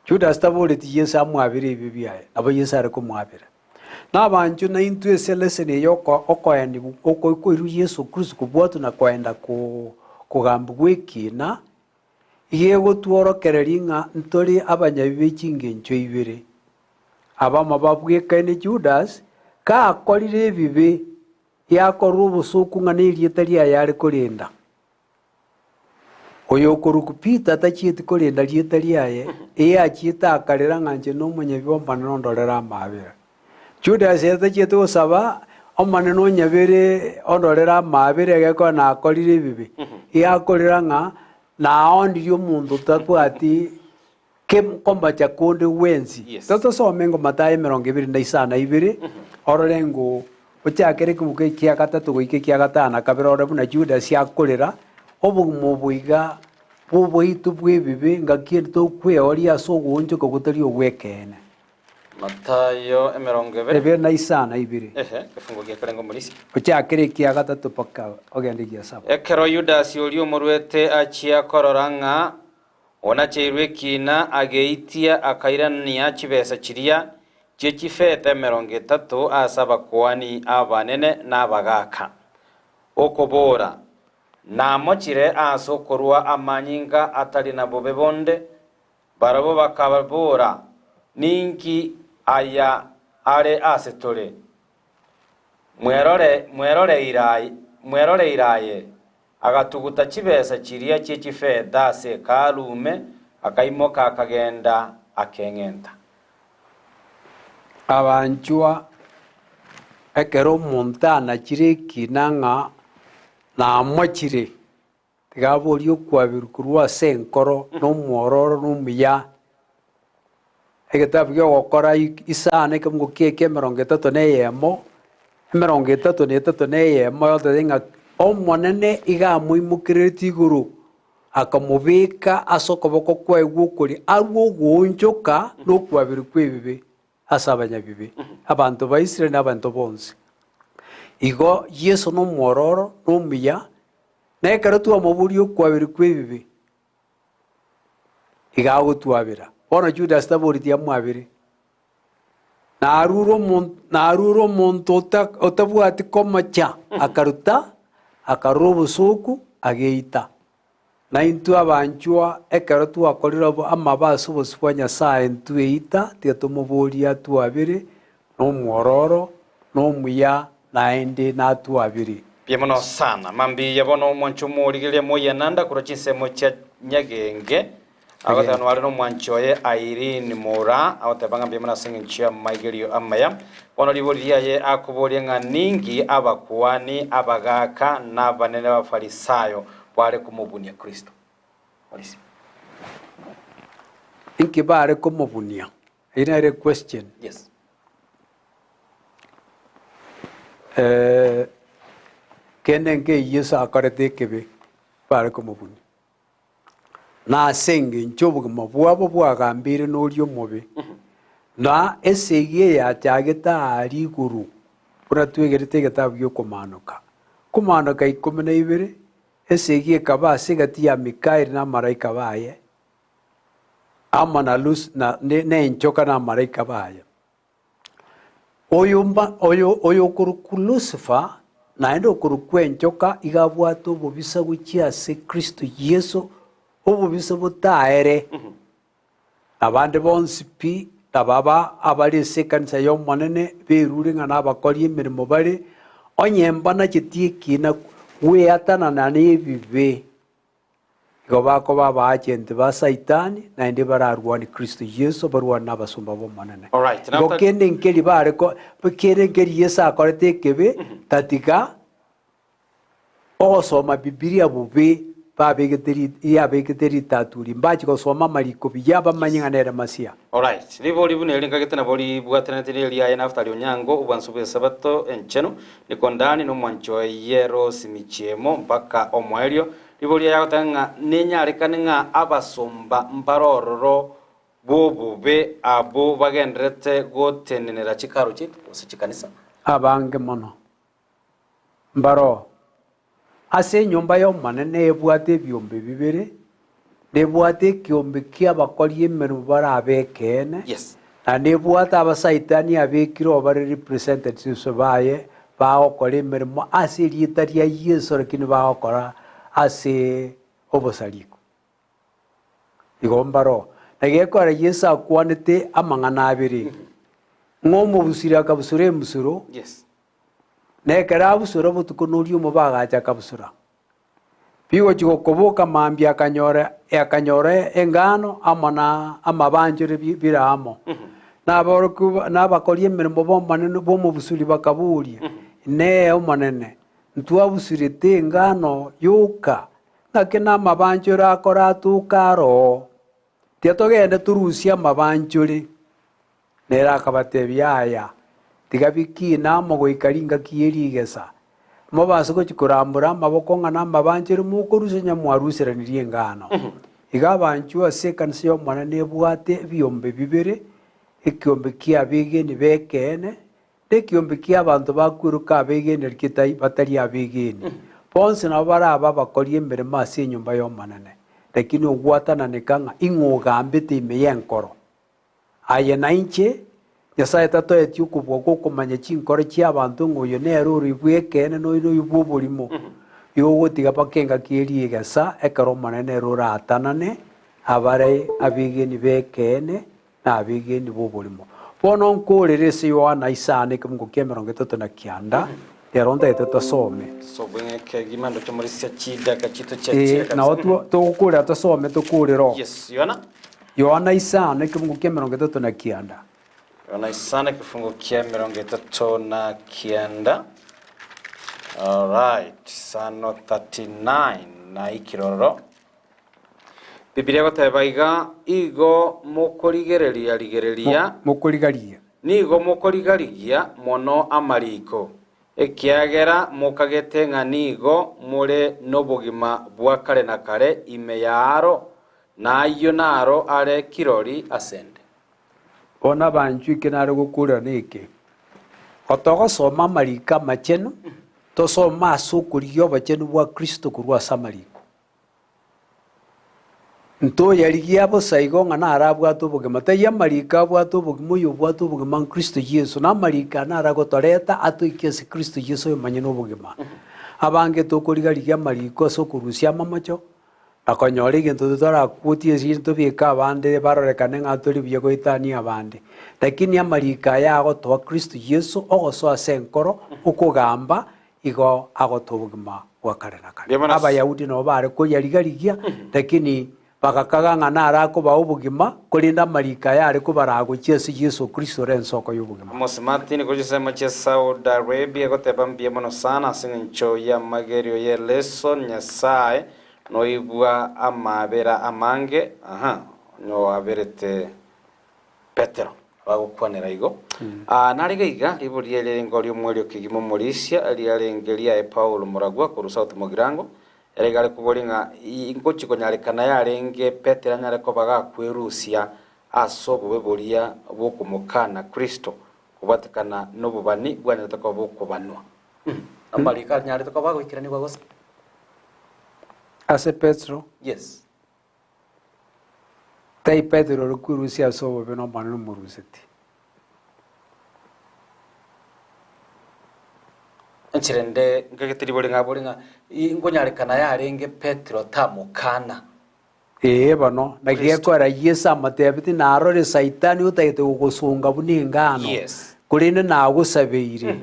B: Judas taboleti Yesu amwabire ibi biaye abo Yesu ari kumwabira nabanju na intu eselesene yoko okoyandi okoiru Yesu Kristo kubwatu na kwenda kugamba gwikina yego tuorokereringa ntori abanyabibe kingencho ibere abama babwekane Judas ka akorire bibe yakorubusuku ngane rietaria yari kurinda oyo korukupita tachieti kurinda rietaria ye achieta akarira nganje no munyabibe mbana ndorera mabera Judas tachieti osaba omane no nyabere ondorera mabere geko na akorire bibe yakorira nga na ondirio mundu takwati komba cha konde wenzi toto somengo Matayo 22 ororengo ochakere kumuke kia gatatu goike kia gatana kabira ore buna Judas yakorera obugumo buiga bubuitu bwebibe ngakirto kweoria sogonjo kogutari ogwekene
A: Matayo 22 kifungo kia karengo mulisi
B: ochakere kia gatatu paka ogendigia saba
A: ekero Judas yolio murwete achia kororanga ona cheirwe kina ageitia akairania chibesa chiria chechifete 30 asaba kwani abanene n'abagaka okobora na mochire asokorwa amanyinga atali na bobe bonde barabo bakababora ninki aya are asetole mwerore iraye agatuguta kibesa kiriya cy'ikifeda se karume akaimoka akagenda akengenta
B: abanjwa ekero montana kireki nanga na mochire tigaborio kwabirukurwa senkoro no mwororo no muya egetabu gokora isane kemgo keke 33 neyemo yotenga omonene igamuimukireti iguru akamubika asokoboko kwaigwo kuri arwo gonjoka no kwabiru kwebibe asabanya bibi abantu ba Israeli n'abantu bonse igo Yesu no mwororo no muya nekero tu amuburio kwabiru kwebibe igago tuabira bona Judas taburitia mwabiri naruro muntu otabwati komacha akaruta akarobo soku ageita na intu abanjwa ekero twakorira amabaso boswanya saa intu eita tietumuburia tuabiri no mwororo no muya naende na tuabiri
A: biemono sana mambi yabono mwancho murigirie moyananda kurochisemo cha nyagenge abatano wale no mwanchoye Irene Mura abatabanga bimana singinchia maigerio amaya ono liboria ye akuboria nga ningi abakuani abagaka n'abanene b'abafarisayo bare kumubunia Kristo polisi
B: inki bare kumubunia ina ile question
A: yes
B: kenenge Yesu akarete kebe bare kumubunia na senge nchobuga mabwabo bwagambire n'olyo mobe na esege ya cyageta ari guru pura twegerete getabyo kumanuka 12 esege kabase gati ya Mikaeli na malaika baye amana luz na ne nchoka na malaika baye oyo kuru Lucifer na endo kuru kwenchoka igabwato bobisa gukia se Kristo Yesu ubu biso butaere abande bonsi pi tababa abali sekansa yo monene beruri ngana bakori imirimo bari onyemba na kitikina we atana na nebibe gobako baba agent ba Saitani na inde bararwani Kristo Yesu barwana abasumba bo monene
A: all right
B: go kende nkeli bare ko bekere ngeri Yesu akorete kebe tatika osoma Biblia bube babegederi taturi mbaji ko soma maliko biyaba manyangana masia
A: all right libo libune linga getana boli bwatana tele ya na after onyango ubansube sabato encheno nikondani no mwancho yero simichemo mpaka omwelio libo lya yatanga nenyarikanenga abasomba mbarororo bobube abo bagendrete gotenenera chikaro chitu osichikanisa
B: abange mono mbaro ase nyumba yo manene ebwate byombe bibere nebwate kyombe kya bakori emeru barabekene
A: yes
B: na nebwata abasaitani abekiro bari representatives baye baokora emerimo ase rieta ria Yesu lakini baokora ase obosaliko igombaro nagekora Yesu akwanete amang'ana abiri ngomo busira kabusure musuro
A: yes
B: nekera busura butukunurio mubagacha kabusura bigo chikokoboka mambia akanyore engano amana amabanjire biramo na bakorie emirimo bomanene bomubusuri bakaburia ne omanene ntwa busurite engano yuka nake na mabanjire akora tukaro tietogende turusia mabanjire nera akabatebia aya tigabiki na mogoikaringa kierigesa mobaso kuchikurambura amaboko ngana mabanjire mukurusenya mwarusiranirie ngano igabanjwa sekanse yo mwana nebwate byombe bibere ekyombe kia bigeni bekene ekyombe kia abantu bakwiruka bigeni rikitai batari abigeni bonse na baraba bakorie mbere masi nyumba yo manane lakini ogwatana nekanga ingogambete imeyenkoro aye na inche Nyasaye tato etio kubwo kumanya chinkore chia abantu ngoyo nero ribwekene no ino ibwo burimo yogotiga bakenga kierie gesa ekero manene ruratanane abare abigeni bekene na abigeni boborimo bono nkorere se Yohana isane kemungo kia 39 yaronda etetosome
A: so bwenge gimando cyo muri sia chida kachito
B: na otu tukure tosome tukurero
A: yes Yohana
B: isane kemungo kia 39
A: Yohana isane kifungo kia 39 alright sano 39 na ikiroro Biblia gotebaiga igo mukorigereria nigo mukorigaria mono amariko ekiagera mukagete ng'anigo mure nobogima bwa kare na kare ime yaro nayo naro are kirori asende
B: ona banju kinare gukura nike otogo soma marika machenu to soma asukuriyo bachenu bwa Kristo kurwa samariko nto yarigia bo saigo ngana arabwa to bogema taya marika bwa to bogemo yo bwa to bogema Kristo Yesu na marika na aragotoreta atuikese Kristo Yesu yomanyeno bogema abange to kurigaria mariko so kurusia mamacho akonyore gento tutora kutie sinto bika abande barorekane ngaturi byego itani abande lakini amarika yago to Kristo Yesu ogoso asenkoro ukugamba igo agotobogema wakare nakare abayahudi no bare ko yarigarigia lakini bakakaga ngana arako baubugima kulinda marika yare ko barago Yesu Kristo rensoko yubugima
A: Amos Martin ko jisema che Saudi Arabia goteba mbie mono sana sincho ya magerio ye lesson nyasaye no ibwa amabera amange no aberete Petero bagukwanera igo narigaiga iburiye lengori omwelio kigimo morisia ali alengeria e Paulo Muragwa ku South Mogirango eregale kubolinga ingochi konyarekana yarenge Petero nyare ko bagakwerusia asobo bebolia bokumukana Kristo kubatakana nobubani bwana takwa bokubanwa amalika nyare takwa bagwikirani bagose
B: ase Petro
A: yes
B: tai Petro rukurusia asobo beno manu muruseti
A: Nchirende ngagitiri bolinga ingonyarikana yarenge Petro tamukana
B: bano nagiye kwara Yesu amatebiti narore saitani utaite gusunga buningano
A: yes
B: kurinde nagusabeire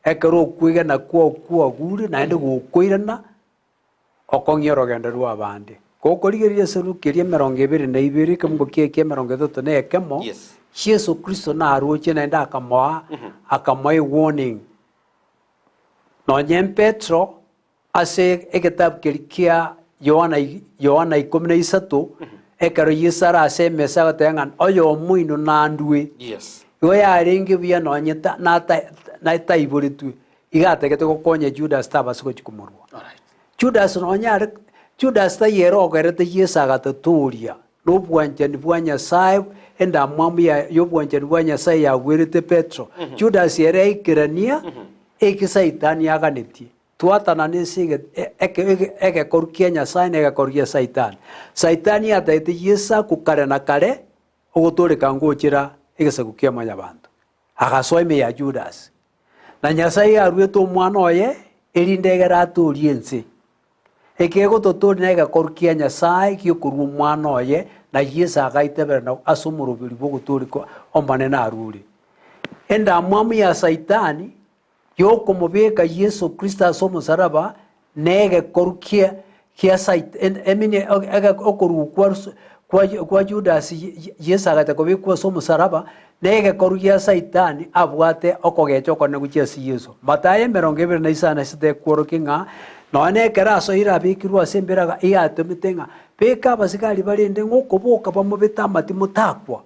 B: ekero kwiga na kwa guri naende gukwirana okongero genda rwa bande kokorigeria serukiria 22 kemugo kie 33 ne ekemo
A: yes
B: Yesu Kristo na aruche naenda akamoa warning no nyem Petro ase egetab kirikia Yohana 13 ekero Yesara ase mesa gotengan oyo muino nandwe
A: yes
B: yo yaringe bia no nyeta na taiburitu igategete gokonya Judas tabasiko chikumurwa
A: alright
B: Judas no nyare Judas ta yero gerete Yesa gataturia no bwanjani bwanya sai enda mwamu ya yo bwanjani bwanya sai ya werete Petro Judas yere ikirania eke saitani aganeti tuatana nesige eke korukia Nyasaye nega korukia saitani ataite Yesa kukare na kare ogotoreka ngochira egese kukia manya bantu agasoime ya Judas na Nyasaye arweto mwana oye erindegera aturiense ekego totori nega korukia Nyasaye kiokurwa mwana oye na Yesa agaitebera na asumurubiri bogotoriko ombane na aruri enda mwamu ya saitani yoko mubeka Yesu Kristo asomo saraba nege korukia kia sait emine aga okoru kwa Judas Yesu agata kobekwa somo saraba nege korukia saitani abwate okogecho kone guchia Yesu Matayo 29 site kworokinga none keraso ira bikirwa semberaga iatemitenga beka basikali balinde ngokoboka bamobeta mati mutakwa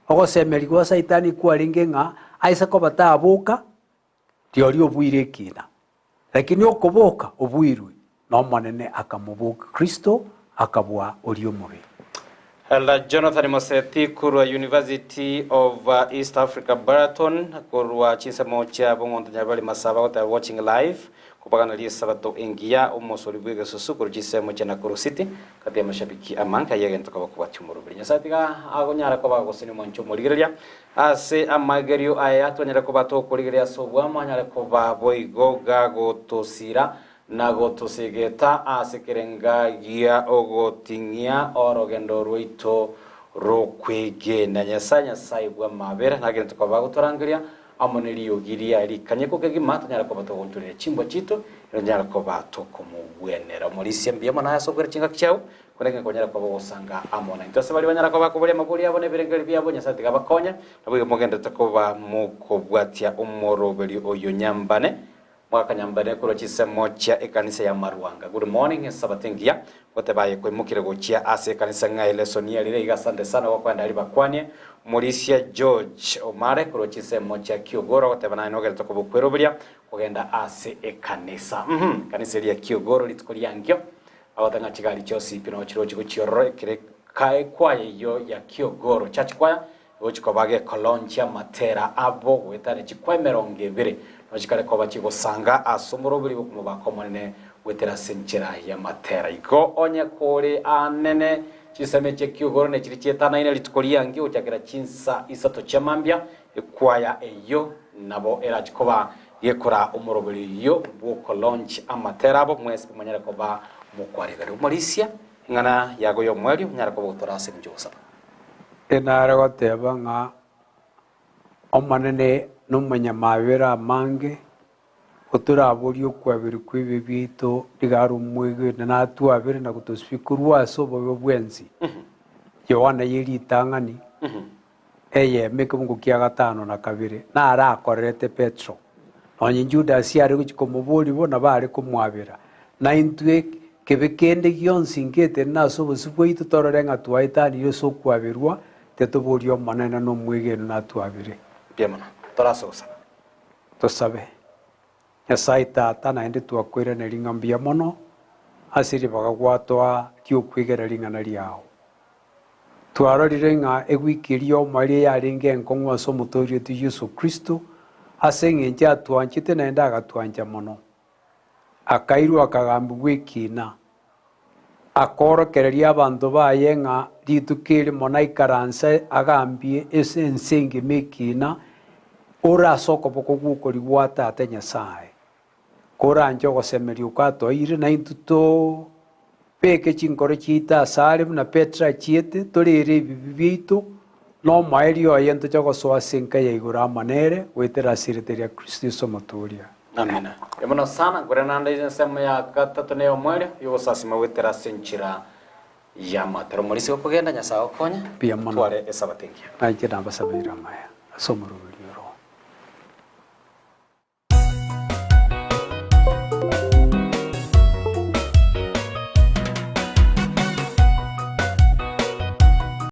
B: ogosemeri kwa saitani kwa ringenga aisa ko batabuka Diori obuire kina. Lakini okoboka obuirwe no manene akamubuka Kristo akabwa oli omubi.
A: Elder Jonathan Moseti kurwa University of East Africa Baraton kurwa chisemo cha bongondo nyabali masaba wata watching live kupagana liye sabato engia umosori bwege susu kuru chisemo cha Nakuru City kati ya mashabiki amanka yagento kabakuba cyumurubiri nyasatiga agonyara ko bagosini moncho murigeria ase amagerio aya twanyara ko bato kurigeria sobwa manyara ko baboigo gago tosira na gotusigeta asikirengagia ogotingia orogendo rwito rokwigena Nyasaye bwa mabera nagire tukoba gutorangiria amoneri yogiria rikanye ko kegima tanyara ko batogunturire chimbo chito nyara ko batokomugwenera Morisia mbiyamo na yasogwera chinga kyao kurenge konyara ko bosanga amona intose bali banyara ko bakuburia maburi yabo neberengeri byabo Nyasaye tigabakonya nabo mugenda takoba mukobwatia umoroberi oyo nyambane mwaka nyambane kuro chisemo cha ekanisa ya Maruanga. Good morning sabatengia wote baye kwimukire gochia ase kanisa ngaile sonia lile igasande sana kwa kwenda ali bakwanie Morisia George Omare kuro chisemo cha Kiogoro wote bana inogera tokobukweroberia kugenda ase ekanisa kanisa ya Kiogoro litukolyangyo awatanga kigali chosi pino chiro chikuchiorore kire kai kwaye yo ya Kiogoro church kwaya ochikobage koloncha matera abo wetare chikwemeronge bire nojikare ko bakigosanga asomoro buri bakomonene wetera senchera ya matera iko onye kore anene chiseme che Kiogoro ne chiri chetana ine litukoliyangi utakira chinsa isato chamambya ikwaya eyo nabo era chikoba yekora umurobiri yo buko launch amatera abo mwese kumanyara ko ba mukwaribere Morisia ngana yago yo mweli nyara ko butorase mjosa
B: enara goteba nga omanene numanya mabera mange uturaburi okwabiri kwibi bito digaru mwege na tuabere na kutosfikuru asobo bwenzi Yohana yeri tangani eye meke mungu kia gatano na kabire na arakorete Petro onye Judas yari guchikomuburi bona bari kumwabira na intwe kebekende gyonsi ngete naso busubwito tororenga twaitani yoso kwabirwa tetuburio manena no mwege na twabire
A: biamana torasosa
B: tosabe Nyasaye tata naende twakwira na lingambia mono asiri bagagwatwa kyokwigera lingana lyao twarorire nga egwikirio mari yaringe nkongwa so mutorio tu Yesu Kristo asenge nja twanchite naenda agatwanja mono akairu akagambi gwikina akorokereria abantu baye nga ritukire mona ikaranse agambie esensenge mekina ora soko boko gukori gwata ate Nyasaye koranje gosemeria ukatoire na intuto peke chinkore chita sare na Petra chiete torere bibito no maelio ayento chago so asenka ya igura manere wetera siriteria Kristo somoturia
A: amina emono sana gurana ndize sema ya gatatu ne omwere yo sasima wetera senchira ya matero Morisia okugenda Nyasaye okonya
B: pia mono
A: tware esabatengia
B: ajira basabira maya somuru